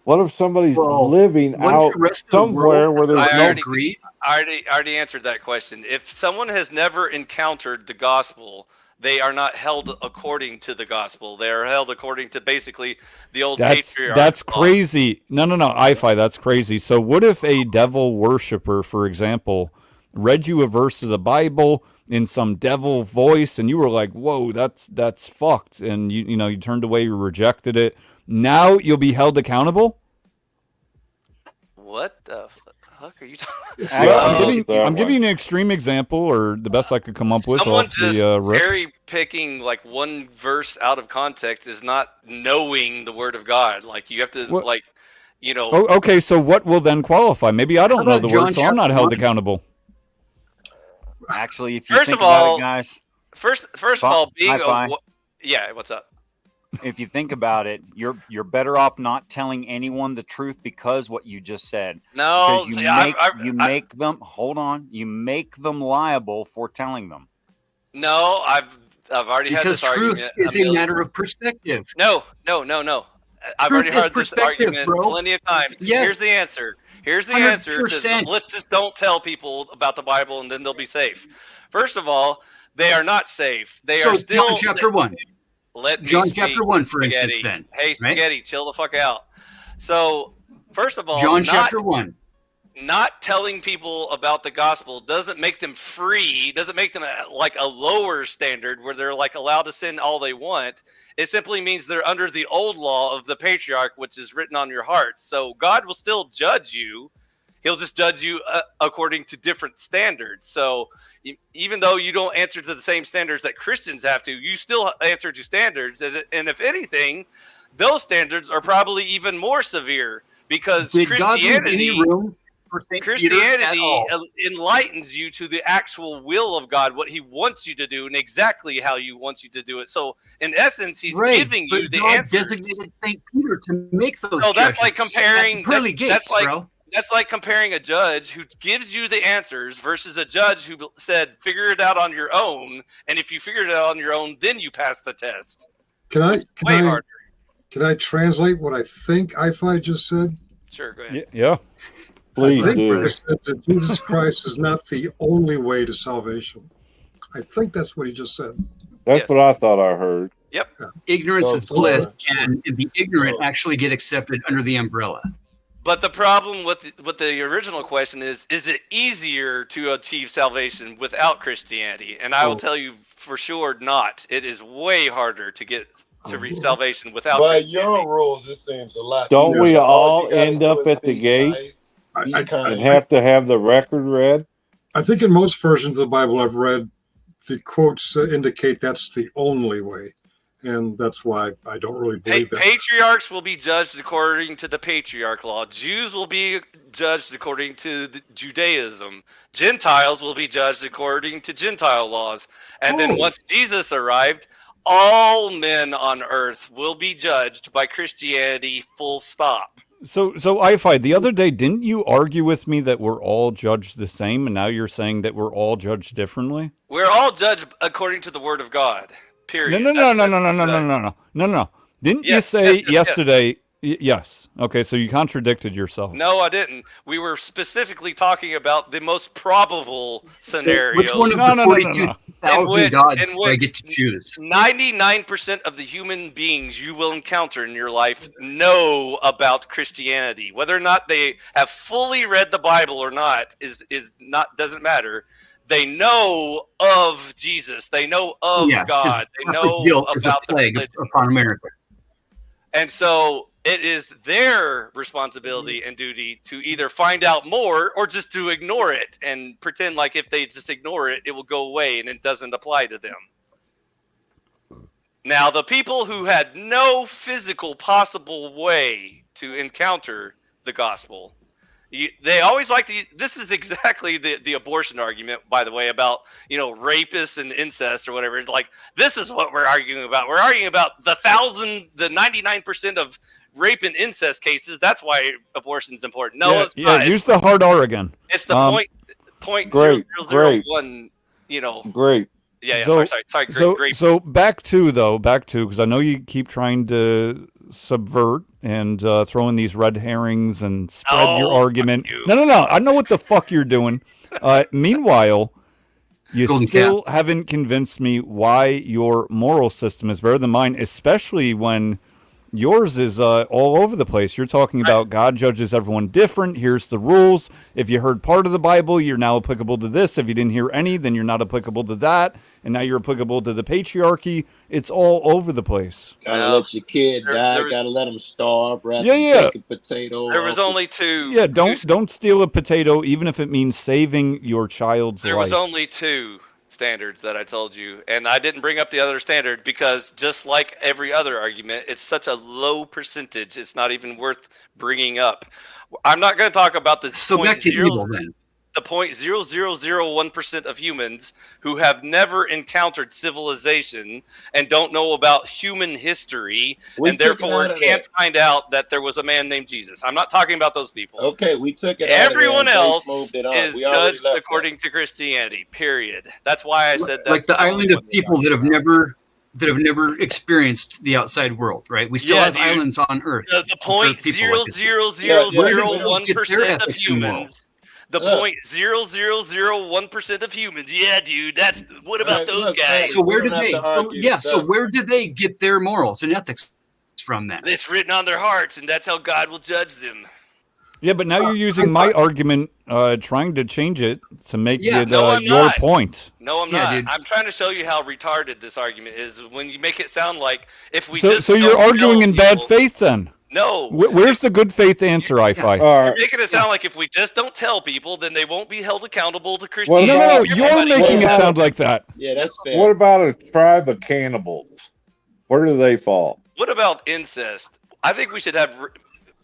What if somebody's living out somewhere where there's no greed? I already answered that question. If someone has never encountered the gospel, they are not held according to the gospel. They are held according to basically the old patriarch. That's crazy. No, I-Fi, that's crazy. So what if a devil worshiper, for example, read you a verse of the Bible in some devil voice, and you were like, "Whoa, that's fucked," and you turned away, you rejected it. Now you'll be held accountable? What the fuck are you talking I'm giving you an extreme example, or the best I could come up with. Someone off just the rip. cherry picking like one verse out of context is not knowing the word of God. Like you have to Oh, okay, so what will then qualify? Maybe I don't know the word, so I'm not held accountable. Actually, if you think about it, guys. First of all, being what's up? If you think about it, you're better off not telling anyone the truth because what you just said. No, you make them. Hold on, you make them liable for telling them. No, I've already had this argument. Because truth is a matter of perspective. No. I've already heard this argument plenty of times. Yes. Here's the answer. 100%. Let's just don't tell people about the Bible and then they'll be safe. First of all, they are not safe. They are still. John chapter 1. Let me John speak, chapter 1, for Spaghetti. instance, then. Hey, Spaghetti, chill the fuck out. So, first of all, John chapter 1. Not telling people about the gospel doesn't make them free, doesn't make them like a lower standard where they're like allowed to sin all they want. It simply means they're under the old law of the patriarch, which is written on your heart. So God will still judge you. He'll just judge you according to different standards. So even though you don't answer to the same standards that Christians have to, you still answer to standards. And if anything, those standards are probably even more severe because Christianity enlightens you to the actual will of God, what he wants you to do and exactly how he wants you to do it. So in essence, he's giving you the answers. Designated St. Peter to make those judgments. That's like comparing that's like comparing a judge who gives you the answers versus a judge who said, figure it out on your own. And if you figure it out on your own, then you pass the test. Can I translate what I think I-Fi just said? Sure, go ahead. Yeah. Please I think do. said that Jesus Christ is not the only way to salvation. I think that's what he just said. That's what I thought I heard. Yep. Yeah. Ignorance is bliss, and the ignorant actually get accepted under the umbrella. But the problem with the original question is it easier to achieve salvation without Christianity? And I will tell you for sure not. It is way harder to get to reach salvation without By your rules, it seems a lot. Don't we all end up at the gate and have to have the record read? I think in most versions of the Bible I've read, the quotes indicate that's the only way. And that's why I don't really believe that. Patriarchs will be judged according to the patriarch law. Jews will be judged according to the Judaism. Gentiles will be judged according to Gentile laws. And then once Jesus arrived, all men on earth will be judged by Christianity, full stop. So I-Fi, the other day, didn't you argue with me that we're all judged the same, and now you're saying that we're all judged differently? We're all judged according to the word of God. Period. No. Didn't you say yesterday? Yes. Okay, so you contradicted yourself. No, I didn't. We were specifically talking about the most probable scenario. Which one of the 42,000 gods do I get to choose? 99% of the human beings you will encounter in your life know about Christianity. Whether or not they have fully read the Bible or not doesn't matter. They know of Jesus. They know of God. They know about the religion upon America. And so it is their responsibility and duty to either find out more or just to ignore it and pretend like if they just ignore it, it will go away and it doesn't apply to them. Now, the people who had no physical possible way to encounter the gospel, they always like to. This is exactly the abortion argument, by the way, about rapists and incest or whatever. Like, this is what we're arguing about. We're arguing about the 99% of rape and incest cases. That's why abortion is important. No, it's not. Use the hard R again. It's the point Great, 0.0001. Great. Yeah. So- Sorry. Great. So back to because I know you keep trying to subvert and throw in these red herrings and spread your argument. you. No. I know what the fuck you're doing. Meanwhile, you Golden still haven't convinced me why your moral system is better than mine, especially when yours is all over the place. You're talking about God judges everyone different. Here's the rules. If you heard part of the Bible, you're now applicable to this. If you didn't hear any, then you're not applicable to that. And now you're applicable to the patriarchy. It's all over the place. Gotta let your kid die. was- Gotta let him starve. Rather Yeah. than take a potato. There was only two. Yeah, don't steal a potato, even if it means saving your child's There life. was only two standards that I told you, and I didn't bring up the other standard because just like every other argument, it's such a low percentage. It's not even worth bringing up. I'm not going to talk about the So back to evil then. the 0.0001% of humans who have never encountered civilization and don't know about human history We and took it therefore out of can't that. find out that there was a man named Jesus. I'm not talking about those people. Okay, we took it out Everyone of there and else Base moved it on. is We already judged left according to Christianity. Period. That's why I said that. Like the island of people that have never experienced the outside world, right? We still Yeah, have dude. islands on Earth. The point people zero like this. zero zero Yeah, zero yeah. 1% of Ethics and morals. humans. The Look. 0.0001% of humans. Yeah, dude. What about Right, those look, guys? So we where don't did have they? to argue Yeah. with So them. where did they get their morals and ethics from then? It's written on their hearts, and that's how God will judge them. Yeah, but now you're using my argument, trying to change it to make Yeah, it no, I'm your not. point. No, I'm Yeah, not. dude. I'm trying to show you how retarded this argument is when you make it sound like if we So just you're don't arguing tell in bad people- faith then? No. Where's the good faith answer, I-Fi? All right. You're making it sound like if we just don't tell people, then they won't be held accountable to What Christianity. No, about- you're Everybody- making it Well, sound like that. Yeah, that's fair. What about a tribe of cannibals? Where do they fall? What about incest? I think we should have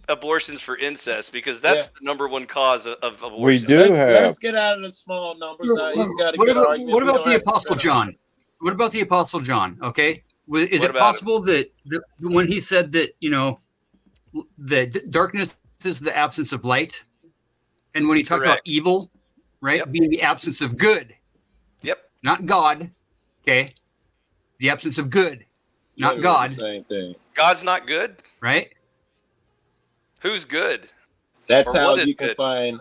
abortions for incest because that's Yeah. the number one cause of abortion. We do let's have. get out of the small numbers. He's got a What good about, argument. what We about don't the have to Apostle spend our- John? What about the Apostle John? Okay, is What it about possible that when he said that that darkness is the absence of light, and when he talked about Correct. evil, right, Yep. being the absence of good, Yep. not God, okay, the absence of good, not Literally God, the Same thing. God's not good. right? Who's good? That's Or how what is you can good? find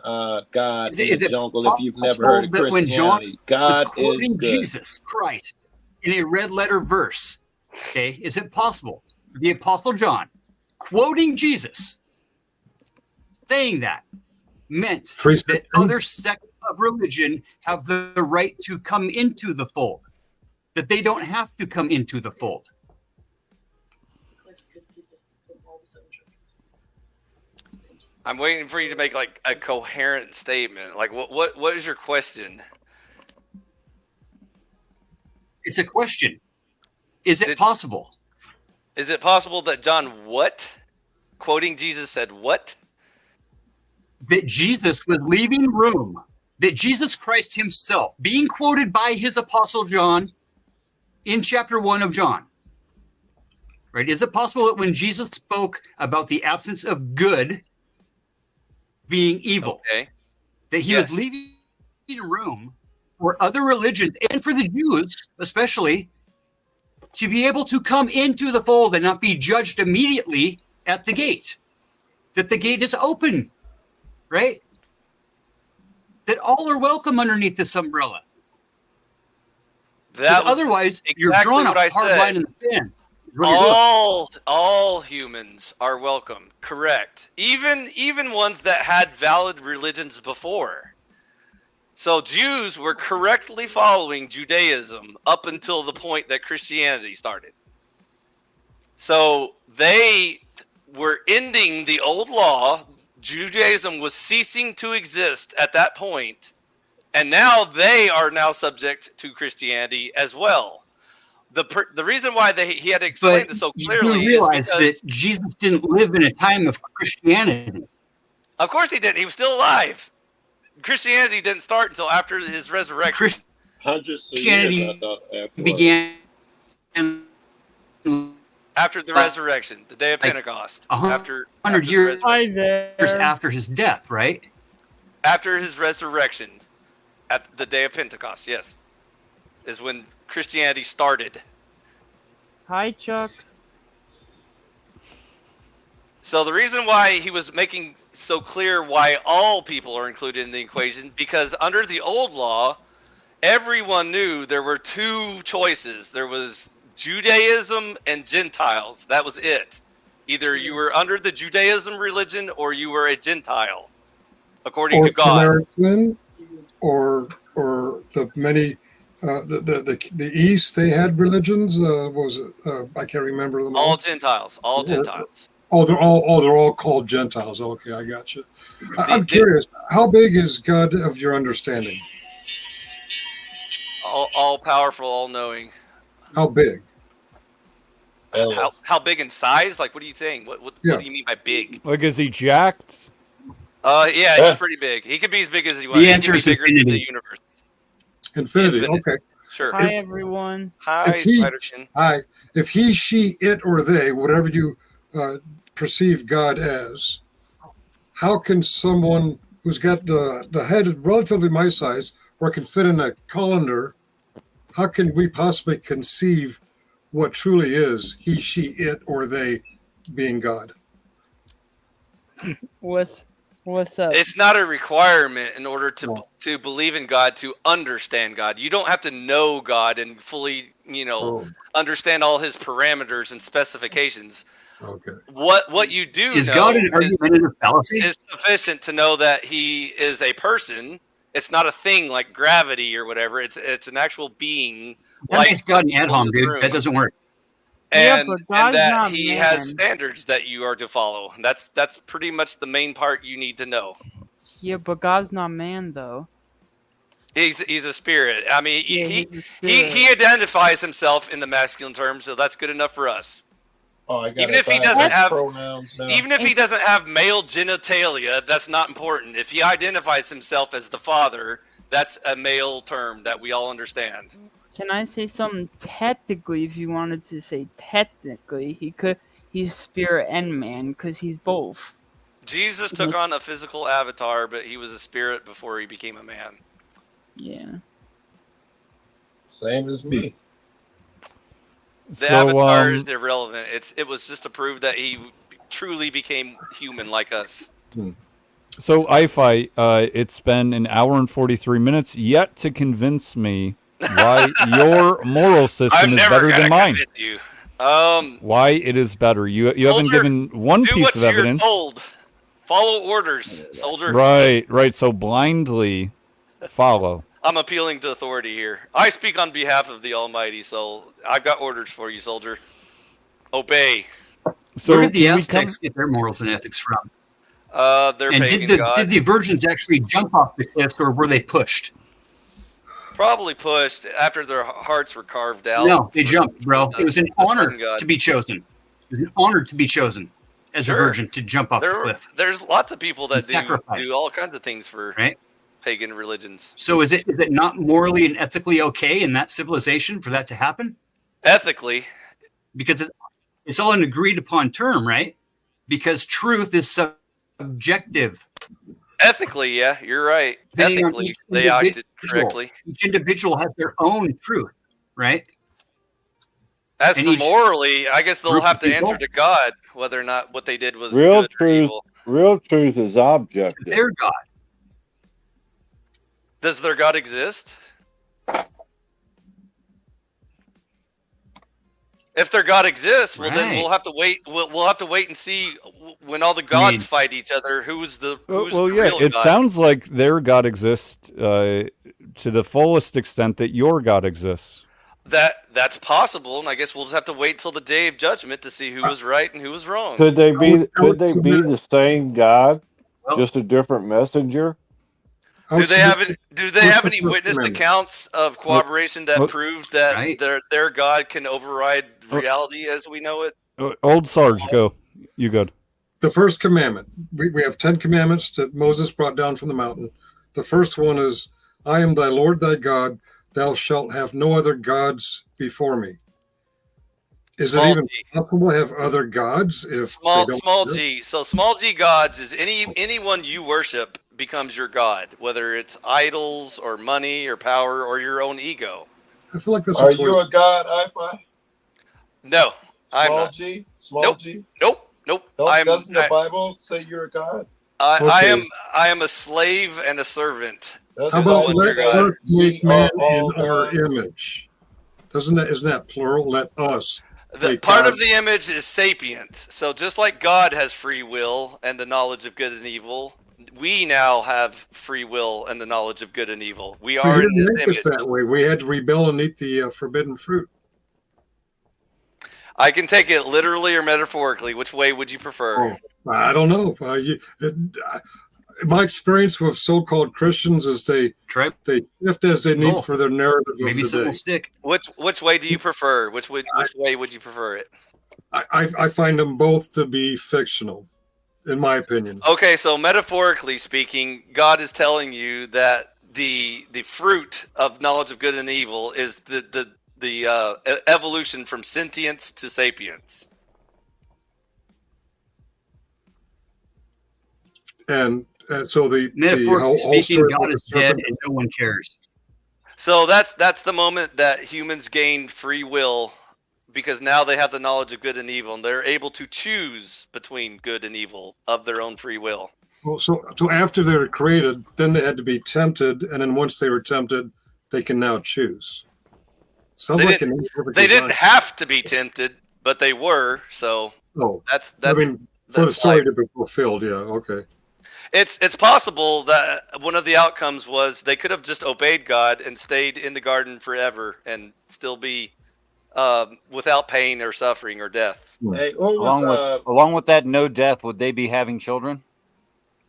God in Is the it jungle if you've never possible heard of that when John Christianity. God was quoting is good. Jesus Christ in a red letter verse. Okay, is it possible the Apostle John quoting Jesus saying that meant Free that spirit. other sects of religion have the right to come into the fold, that they don't have to come into the fold? I'm waiting for you to make like a coherent statement. Like what is your question? It's a question. Is it Did- possible? Is it possible that John what? Quoting Jesus said what? That Jesus was leaving room, that Jesus Christ himself, being quoted by his apostle John in chapter 1 of John, right? Is it possible that when Jesus spoke about the absence of good being evil, Okay. that he Yes. was leaving room for other religions and for the Jews, especially, to be able to come into the fold and not be judged immediately at the gate? That the gate is open, right? That all are welcome underneath this umbrella. That was Otherwise, you're exactly drawing a what I hard said. line in the sand. is what you're doing. all humans are welcome. Correct. Even ones that had valid religions before. So Jews were correctly following Judaism up until the point that Christianity started. So they were ending the old law. Judaism was ceasing to exist at that point, and now they are now subject to Christianity as well. the reason why he had to explain this so clearly you realize is because, that Jesus didn't live in a time of Christianity. of course he didn't. He was still alive. Christianity didn't start until after his resurrection. Hundreds of Christianity years, I thought, afterwards. began After the resurrection, the day of like Pentecost. 100 after years the resurrection. after his death, right? After his resurrection, at the day of Pentecost, yes, is when Christianity started. Hi, Chuck. So the reason why he was making so clear why all people are included in the equation, because under the old law, everyone knew there were two choices. There was Judaism and Gentiles. That was it. Either you were under the Judaism religion or you were a Gentile, according to God. Samaritan, or the many the East, they had religions. What was it? I can't remember them All Gentiles. All Gentiles. Oh, they're all called Gentiles. Okay, I got you. I'm curious. How big is God of your understanding? All powerful, all knowing. How big? How big in size? Like, what are you saying? What do you mean by big? Like, is he jacked? Yeah, he's pretty big. He could be as big as he wants. The answer is bigger than infinity. the universe. Infinity. Okay. Sure. Hi, everyone. Hi, Spider-Chin. Hi. If he, she, it, or they, whatever you perceive God as, how can someone who's got the head relatively my size, or can fit in a colander, how can we possibly conceive what truly is he, she, it, or they being God? What's up? It's not a requirement in order to believe in God, to understand God. You don't have to know God and fully, understand all his parameters and specifications. Okay. What you do Is know God an argumentative fallacy? is sufficient to know that he is a person. It's not a thing like gravity or whatever. It's an actual being. That makes God an ad-hom, dude. That doesn't work. And, but and God's that not he man. has standards that you are to follow. That's pretty much the main part you need to know. Yeah, but God's not man, though. He's a spirit. I mean, Yeah, he he's a spirit. he identifies himself in the masculine term, so that's good enough for us. Oh, I got Even if he doesn't have pronouns now. Even if he doesn't have male genitalia, that's not important. If he identifies himself as the father, that's a male term that we all understand. Can I say something technically? If you wanted to say technically, he's spirit and man because he's both. Jesus took on a physical avatar, but he was a spirit before he became a man. Yeah. Same as me. The avatar is irrelevant. It was just to prove that he truly became human like us. So, Ifi, it's been an hour and 43 minutes yet to convince me why your moral system is better than mine. You. Why it is better. You haven't given one piece of evidence. Told. Follow orders, soldier. Right. So blindly follow. I'm appealing to authority here. I speak on behalf of the Almighty, so I've got orders for you, soldier. Obey. So where did the Aztecs get their morals and ethics from? They're and pagan did the virgins actually jump off the cliffs, or were they pushed? Probably pushed after their hearts were carved out. No, they jumped, bro. It was an honor to be chosen. It was an honor to be chosen as a virgin to jump off the cliff. There's lots of people that sacrifice. do all kinds of things for pagan religions. So is it not morally and ethically okay in that civilization for that to happen? Ethically. Because it's all an agreed upon term, right? Because truth is subjective. Ethically, yeah, you're right. Ethically, they acted correctly. Each individual has their own truth, right? As for morally, I guess they'll have to answer to God whether or not what they did was good or evil. Real truth is objective. Their God. Does their God exist? If their God exists, well, then we'll have to wait. We'll have to wait and see when all the gods fight each other. Who's the real it God? sounds like their God exists to the fullest extent that your God exists. That's possible, and I guess we'll just have to wait till the day of judgment to see who was right and who was wrong. Could they be the same God, just a different messenger? Do they have any What's the any first witnessed commandment? accounts of cooperation that what- proved that Right. their God can override What- reality as we know it? Old Sarge, go. You good? The first commandment. We have 10 commandments that Moses brought down from the mountain. The first one is, I am thy Lord thy God. Thou shalt have no other gods before me. Is Small it even g. possible to have other gods if Small they don't small exist? g. So small g gods is anyone you worship becomes your god, whether it's idols or money or power or your own ego. I feel like that's Are a toy. you a god, I-Fi? No, I'm Small not. G? Small Nope. G? Nope. Doesn't the Bible say you're a god? Okay. I am a slave and a servant. Does How the about Bible your let God. say us make ye man are all in our gods? image? Isn't that plural? Let us. The make part God. of the image is sapience. So just like God has free will and the knowledge of good and evil, we now have free will and the knowledge of good and evil. We But he are in didn't His make image. us that way. We had to rebel and eat the forbidden fruit. I can take it literally or metaphorically. Which way would you prefer? Oh, I don't know. My experience with so-called Christians is they shift as they need Both. for their narrative Maybe of the something day. will stick. Which way do you prefer? Which way would you prefer it? I find them both to be fictional, in my opinion. Okay, so metaphorically speaking, God is telling you that the fruit of knowledge of good and evil is the evolution from sentience to sapience. And so the Metaphorically whole speaking, story God about is the dead serpent- and no one cares. So that's the moment that humans gained free will, because now they have the knowledge of good and evil, and they're able to choose between good and evil of their own free will. Well, so after they were created, then they had to be tempted, and then once they were tempted, they can now choose. Sounds They like didn't- an imperfect They design. didn't have to be tempted, but they were. So Oh, that's I mean, for the that's story life. to be fulfilled, yeah, okay. It's possible that one of the outcomes was they could have just obeyed God and stayed in the garden forever and still be without pain or suffering or death. Hey, what was Along with that no death, would they be having children?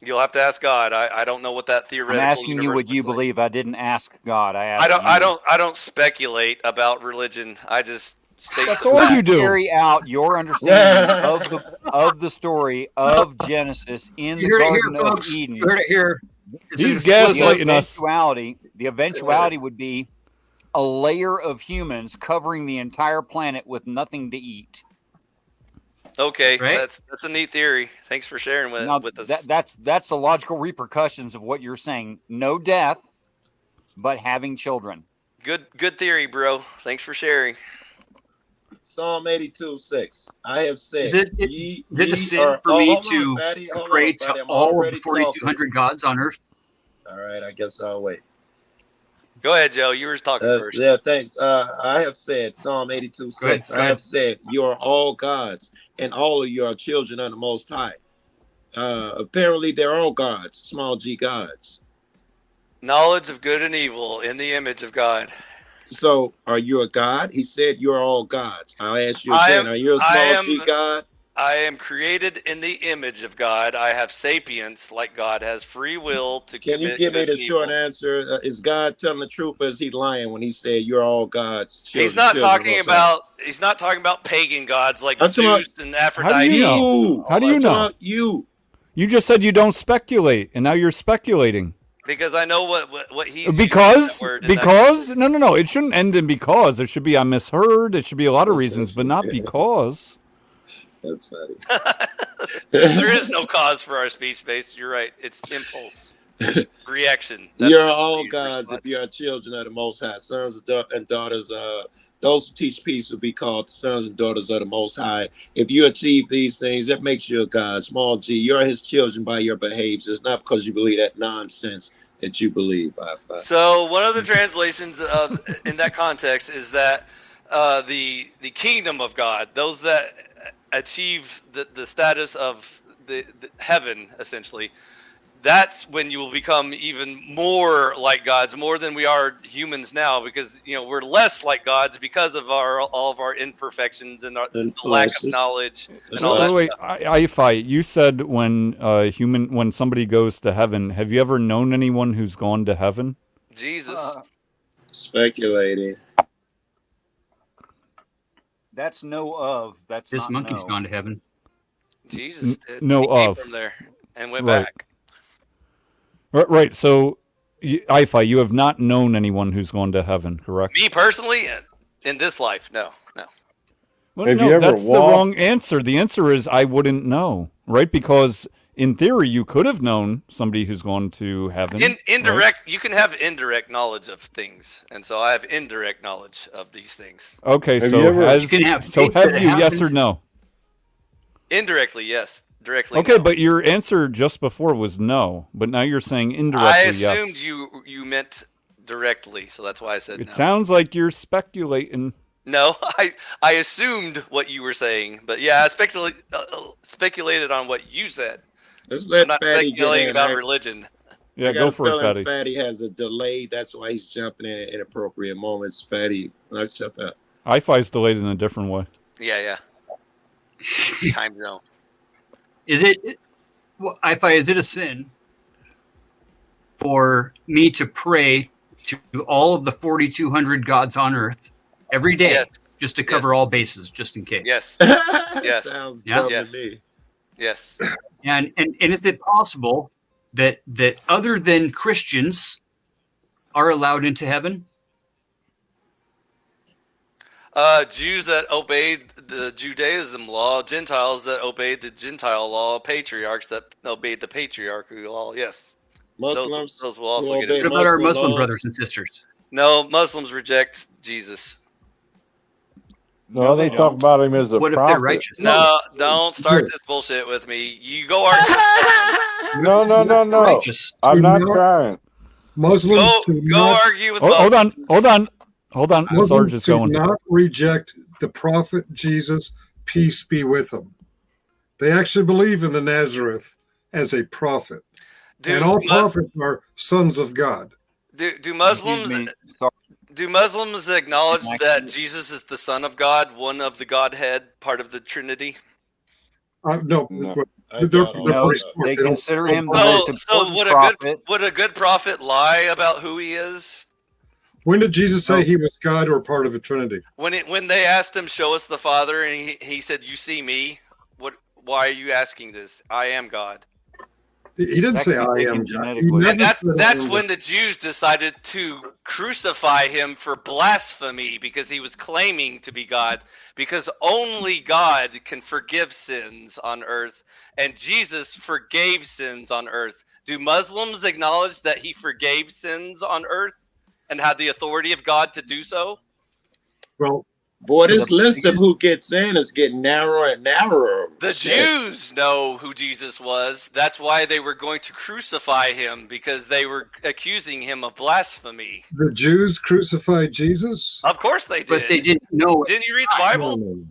You'll have to ask God. I don't know what that I'm theoretical asking you universe what you looks like. believe. I didn't ask God. I asked I don't speculate about religion. I just state That's the all fact. you do. Carry out your understanding of the story of Genesis in You the heard it here, Garden of folks. Eden. You heard it here. It's He's an explicit- gaslighting us. The eventuality would be a layer of humans covering the entire planet with nothing to eat. Okay, Right? that's a neat theory. Thanks for sharing Now, with us. that's the logical repercussions of what you're saying. No death, but having children. Good theory, bro. Thanks for sharing. Psalm 82:6? I have said, Is it a sin for me to pray to all of the 4,200 gods on earth? All right, I guess I'll wait. Go ahead, Joe. You were talking first. Yeah, thanks. I have said, Psalm 82:6. Go I ahead. have said, you are all gods, and all of you are children of the Most High. Apparently, they're all gods, small g gods. Knowledge of good and evil in the image of God. So, are you a god? He said, you are all gods. I'll ask you I again. am- Are you a I small am- g god? I am created in the image of God. I have sapience, like God has free will to Can you commit give me good the and short evil. answer? Is God telling the truth, or is he lying when he said, you're all gods? He's children not of the talking Most High? he's not talking about pagan gods like I'm talking Zeus and Aphrodite. you know? You. How do you I'm talking know? about you. You just said you don't speculate, and now you're speculating. Because I know what he's Because using that word in that because context. no, it shouldn't end in because. It should be I misheard. It should be a lot of reasons, but not because. That's funny. There is no cause for our speech space. You're right. It's impulse, reaction. That's You're the all usual gods if response. you are children of the Most High, sons and daughters. Those who teach peace will be called sons and daughters of the Most High. If you achieve these things, that makes you a god. Small g, you're his children by your behaviors. It's not because you believe that nonsense that you believe. So one of the translations in that context is that the kingdom of God, those that achieve the status of the heaven, essentially, that's when you will become even more like gods, more than we are humans now, because we're less like gods because of all of our imperfections and the lack of knowledge and all that. Wait, Ify, you said when somebody goes to heaven, have you ever known anyone who's gone to heaven? Jesus. Speculating. That's no of. That's This not monkey's no. gone to heaven. Jesus did. No He came of. from there and went Right. back. Right. So, Ify, you have not known anyone who's gone to heaven, correct? Me personally, in this life, no. Well, Have no, you ever that's the walked- wrong answer. The answer is I wouldn't know, right? Because in theory, you could have known somebody who's gone to heaven. Indirect. right? You can have indirect knowledge of things, and so I have indirect knowledge of these things. Okay, Have so you ever- You can have so faith have that you? it Yes or happened. no? Indirectly, yes. Directly, Okay, no. but your answer just before was no, but now you're saying I indirectly assumed yes. you meant directly, so that's why I said It no. sounds like you're speculating. No, I assumed what you were saying, but yeah, I speculated on what you said. Let's I'm let not Fatty get speculating in. about religion. Yeah, I got go a for it, feeling Fatty. Fatty has a delay. That's why he's jumping in at inappropriate moments. Fatty, knock yourself out. Ify's delayed in a different way. Yeah. Time zone. Is it? Well, is it a sin for me to pray to all of the 4,200 gods on earth every day, Yes. just to cover Yes. all bases, just in case? Yes. Yes. Sounds Yeah. dumb Yes. to me. Yes. And is it possible that other than Christians are allowed into heaven? Jews that obeyed the Judaism law, Gentiles that obeyed the Gentile law, patriarchs that obeyed the patriarchal law. Yes, Muslims those will also who get obey it. What about our Muslim Muslim laws? brothers and sisters? No, Muslims reject Jesus. No, they they talk don't. about him as a What if prophet. they're righteous? No, don't start this bullshit with me. You go argue. No. Righteous. I'm not No. trying. Muslims Go do not, argue with. Hold on, Muslims. hold on. Sarge Muslims is do going. not reject the prophet Jesus, peace be with him. They actually believe in the Nazareth as a prophet. And all prophets are sons of God. Do Excuse Muslims me. Sorry. do Muslims acknowledge Can I- that Jesus is the Son of God, one of the Godhead, part of the Trinity? No, No. but I they're doubt all pretty that. smart. They They don't- consider him the don't- most So important would prophet. a good prophet lie about who he is? When did Jesus say he was God or part of the Trinity? When they asked him, "Show us the Father," and he said, "You see me." Why are you asking this? I am God. He didn't That say could be I am taken God. He genetically. never And that's said, "I that's am when God." the Jews decided to crucify him for blasphemy because he was claiming to be God, because only God can forgive sins on earth, and Jesus forgave sins on earth. Do Muslims acknowledge that he forgave sins on earth and had the authority of God to do so? Well, Boy, this list of who gets in is getting narrower and narrower. The Shit. Jews know who Jesus was. That's why they were going to crucify him, because they were accusing him of blasphemy. the Jews crucified Jesus. Of course they did. But they didn't know it. Didn't you read the Bible? No.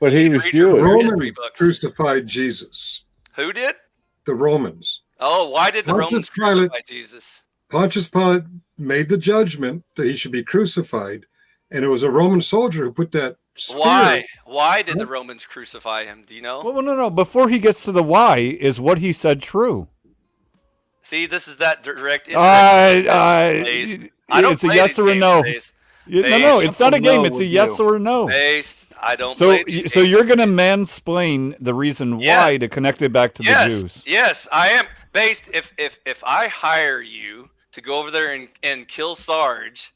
But he was Read your Jewish. history Romans books. crucified Jesus. Who did? The Romans. Oh, why did the Pontius Romans Pilate- crucify Jesus? Pontius Pilate made the judgment that he should be crucified, and it was a Roman soldier who put that spear. Why? Why did the Romans crucify him? Do you know? Well, no. Before he gets to the why, is what he said true? See, this is that direct. Based. I don't It's a play yes these or a games, no. Based. No, Based. it's not a Simple game. no It's a with yes you. or a no. Based. I don't So, play these so games. you're gonna mansplain the reason why Yes. to connect it back to the Yes, Jews. yes, I am. Based, if I hire you to go over there and kill Sarge,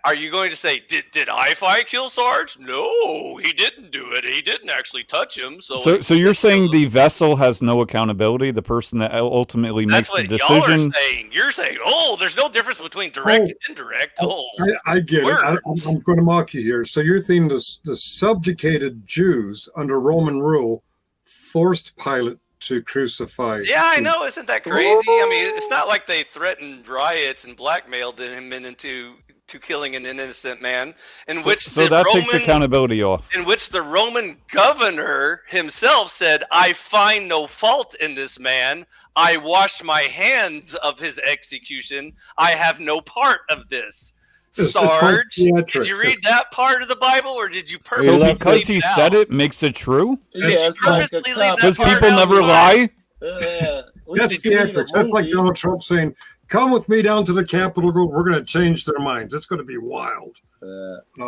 are you going to say, did I kill Sarge? No, he didn't do it. He didn't actually touch him. So you're saying the vessel has no accountability, the person that ultimately makes that's the what y'all are decision. saying. You're saying, oh, there's no difference between direct and indirect. Oh, I get it. words. I'm going to mock you here. So you're thinking the subjugated Jews under Roman rule forced Pilate to crucify. Yeah, I Jesus. know. Isn't that crazy? I mean, it's not like they threatened riots and blackmailed him into to killing an innocent man, So that takes accountability off. in which the Roman governor himself said, "I find no fault in this man. I wash my hands of his execution. I have no part of this." Sarge, did you read that part of the Bible, or did you purposely? So because he said it makes it true? Yeah, it's like a cop. Because people never lie? That's theatrics. That's like Donald Trump saying, "Come with me down to the Capitol. We're going to change their minds. It's going to be wild."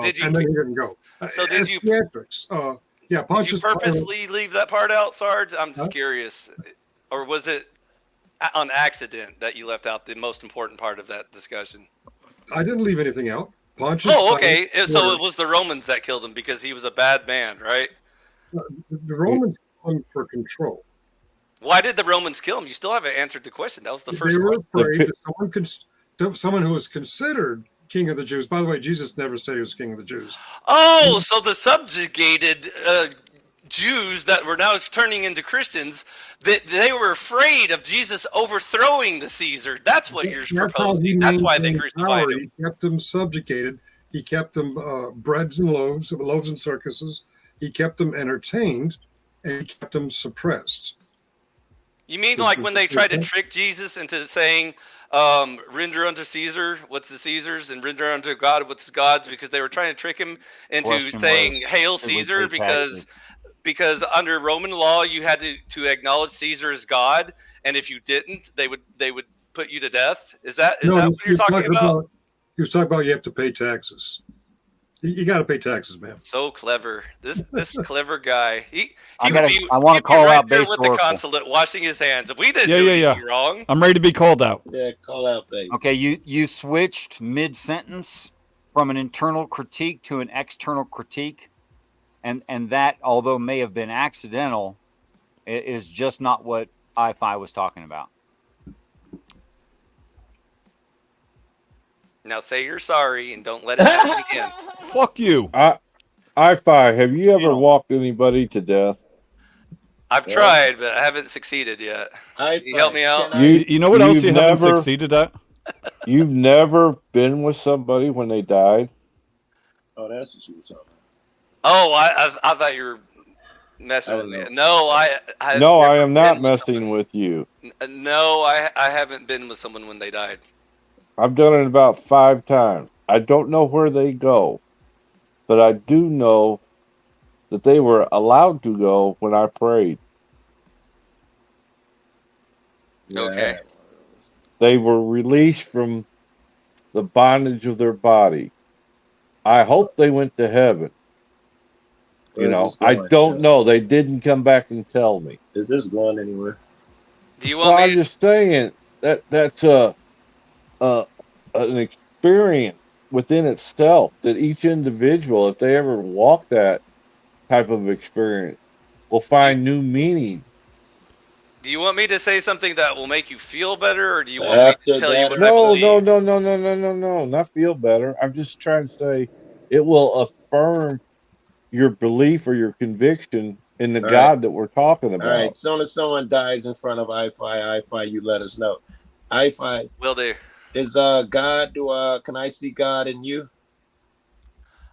Did you? And then he didn't go. So did you? Theatrics. Yeah, Did Pontius you purposely leave that part out, Sarge? I'm just curious, or was it on accident that you left out the most important part of that discussion? I didn't leave anything out. Pontius. Oh, okay. So it was the Romans that killed him because he was a bad man, right? The Romans killed him for control. Why did the Romans kill him? You still haven't answered the question. That was the first They were question. afraid that someone who was considered king of the Jews. By the way, Jesus never said he was king of the Jews. Oh, so the subjugated Jews that were now turning into Christians, they were afraid of Jesus overthrowing the Caesar. That's what you're proposing. That's why they crucified him. He kept them subjugated. He kept them breads and loaves and circuses. He kept them entertained, and he kept them suppressed. You mean like when they tried to trick Jesus into saying, render unto Caesar what's the Caesar's and render unto God what's God's, because they were trying to trick him into saying, Hail Caesar, because under Roman law you had to acknowledge Caesar as God, and if you didn't, they would put you to death. Is that what you're talking about? He was talking about you have to pay taxes. You got to pay taxes, man. So clever. This clever guy. I want to call out there base with Oracle. the consulate washing his hands. If we didn't do anything wrong. I'm ready to be called out. Yeah, call out base. Okay, you switched mid-sentence from an internal critique to an external critique, and that, although may have been accidental, is just not what I-Fi was talking about. Now say you're sorry and don't let it happen again. Fuck you. I-Fi, have you ever walked anybody to death? I've tried, but I haven't succeeded yet. Can you help me out? You know what else you haven't succeeded at? You've never been with somebody when they died? Oh, that's what you were talking about. Oh, I thought you were messing with me. No, I am not messing with you. No, I haven't been with someone when they died. I've done it about 5 times. I don't know where they go, but I do know that they were allowed to go when I prayed. Okay. They were released from the bondage of their body. I hope they went to heaven. I don't know. They didn't come back and tell me. Is this going anywhere? Do you want me? I'm just saying that's an experience within itself that each individual, if they ever walk that type of experience, will find new meaning. Do you want me to say something that will make you feel better, or do you want me to tell you what I believe? No, not feel better. I'm just trying to say it will affirm your belief or your conviction in the God that we're talking about. All right, as soon as someone dies in front of I-Fi, you let us know. I-Fi. Will do. Is God, can I see God in you?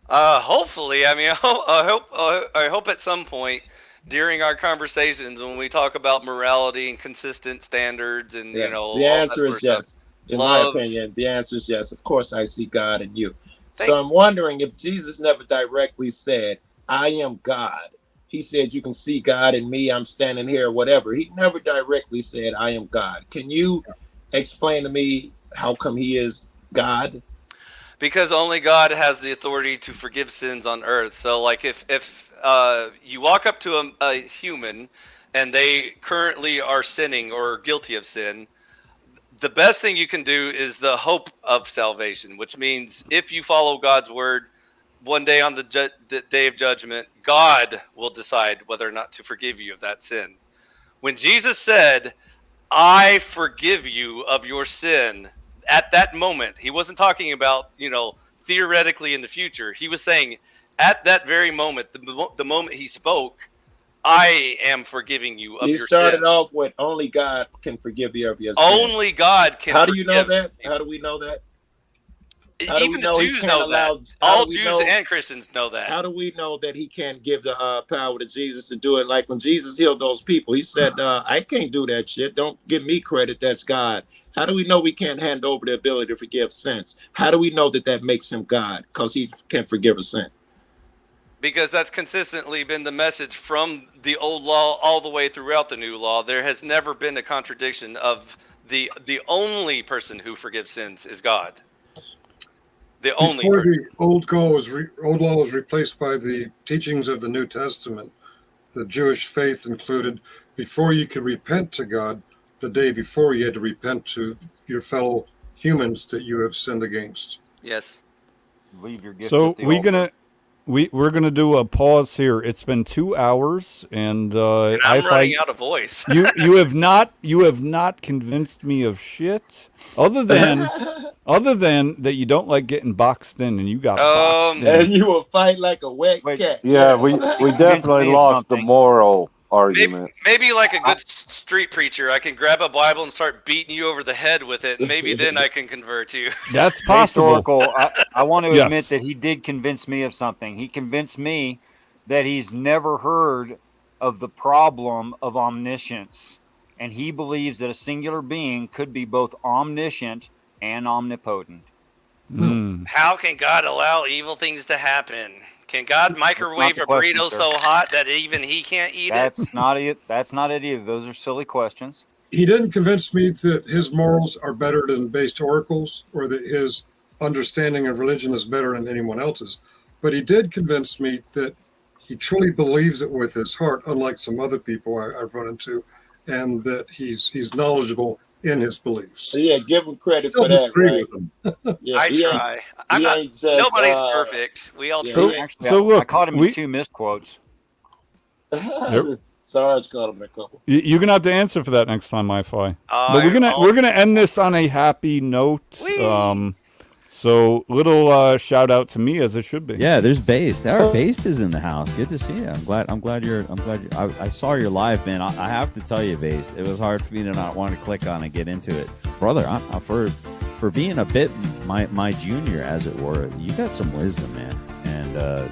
Hopefully. I mean, I hope at some point during our conversations when we talk about morality and consistent standards and yes. the answer is yes. In my opinion, the answer is yes. Of course, I see God in you. So I'm wondering if Jesus never directly said, "I am God." He said, "You can see God in me. I'm standing here," whatever. He never directly said, "I am God." Can you explain to me how come he is God? Because only God has the authority to forgive sins on earth. So like if you walk up to a human and they currently are sinning or guilty of sin, the best thing you can do is the hope of salvation, which means if you follow God's word, one day on the day of judgment, God will decide whether or not to forgive you of that sin. When Jesus said, "I forgive you of your sin," at that moment, he wasn't talking about, theoretically in the future. He was saying at that very moment, the moment he spoke, "I am forgiving you of your sin." He started off with only God can forgive you of your sins. Only God can. How do you know that? How do we know that? How do we even know the he Jews can't know allow? that. How All do we Jews know? and Christians know that. How do we know that he can't give the power to Jesus to do it? Like when Jesus healed those people, he said, I can't do that shit. Don't give me credit. That's God. How do we know we can't hand over the ability to forgive sins? How do we know that that makes him God? Because he can forgive a sin. Because that's consistently been the message from the old law all the way throughout the new law. There has never been a contradiction of the only person who forgives sins is God. The only Before person. the old law was replaced by the teachings of the New Testament, the Jewish faith included before you could repent to God, the day before you had to repent to your fellow humans that you have sinned against. Yes. Leave your gift So at the altar. we're gonna do a pause here. It's been 2 hours, and And I'm running out of voice. you have not convinced me of shit other than that you don't like getting boxed in, and you got boxed And in. you will fight like a wet Wait. cat. Yeah, Yes. we definitely me of lost the something. moral Maybe, argument. maybe like a good street preacher, I can grab a Bible and start beating you over the head with it, and maybe then I can convert you. That's possible. Historical. I want to Yes. admit that he did convince me of something. He convinced me that he's never heard of the problem of omniscience, and he believes that a singular being could be both omniscient and omnipotent. Mm. How can God allow evil things to happen? Can God microwave the a question, burrito sir. so hot that even he can't eat it? That's not it. That's not it either. Those are silly questions. He didn't convince me that his morals are better than based oracles or that his understanding of religion is better than anyone else's. But he did convince me that he truly believes it with his heart, unlike some other people I've run into, and that he's knowledgeable in his beliefs. So yeah, give him credit Still for that, disagree right? with him. Yeah, I he ain't- try. I'm he not. ain't just, Nobody's perfect. We all yeah, try. he ain't- Actually, So I look, caught him we- in 2 misquotes. Sarge caught him a couple. You're gonna have to answer for that next time, Wi-Fi. But I'll- we're gonna end this on a happy note. Whee! So little shout out to me, as it should be. Yeah, there's Based. Our Based is in the house. Good to see you. I'm glad you're. I saw your live, man. I have to tell you, Based. It was hard for me to not want to click on and get into it, brother. I'm for being a bit my junior, as it were. You got some wisdom, man, and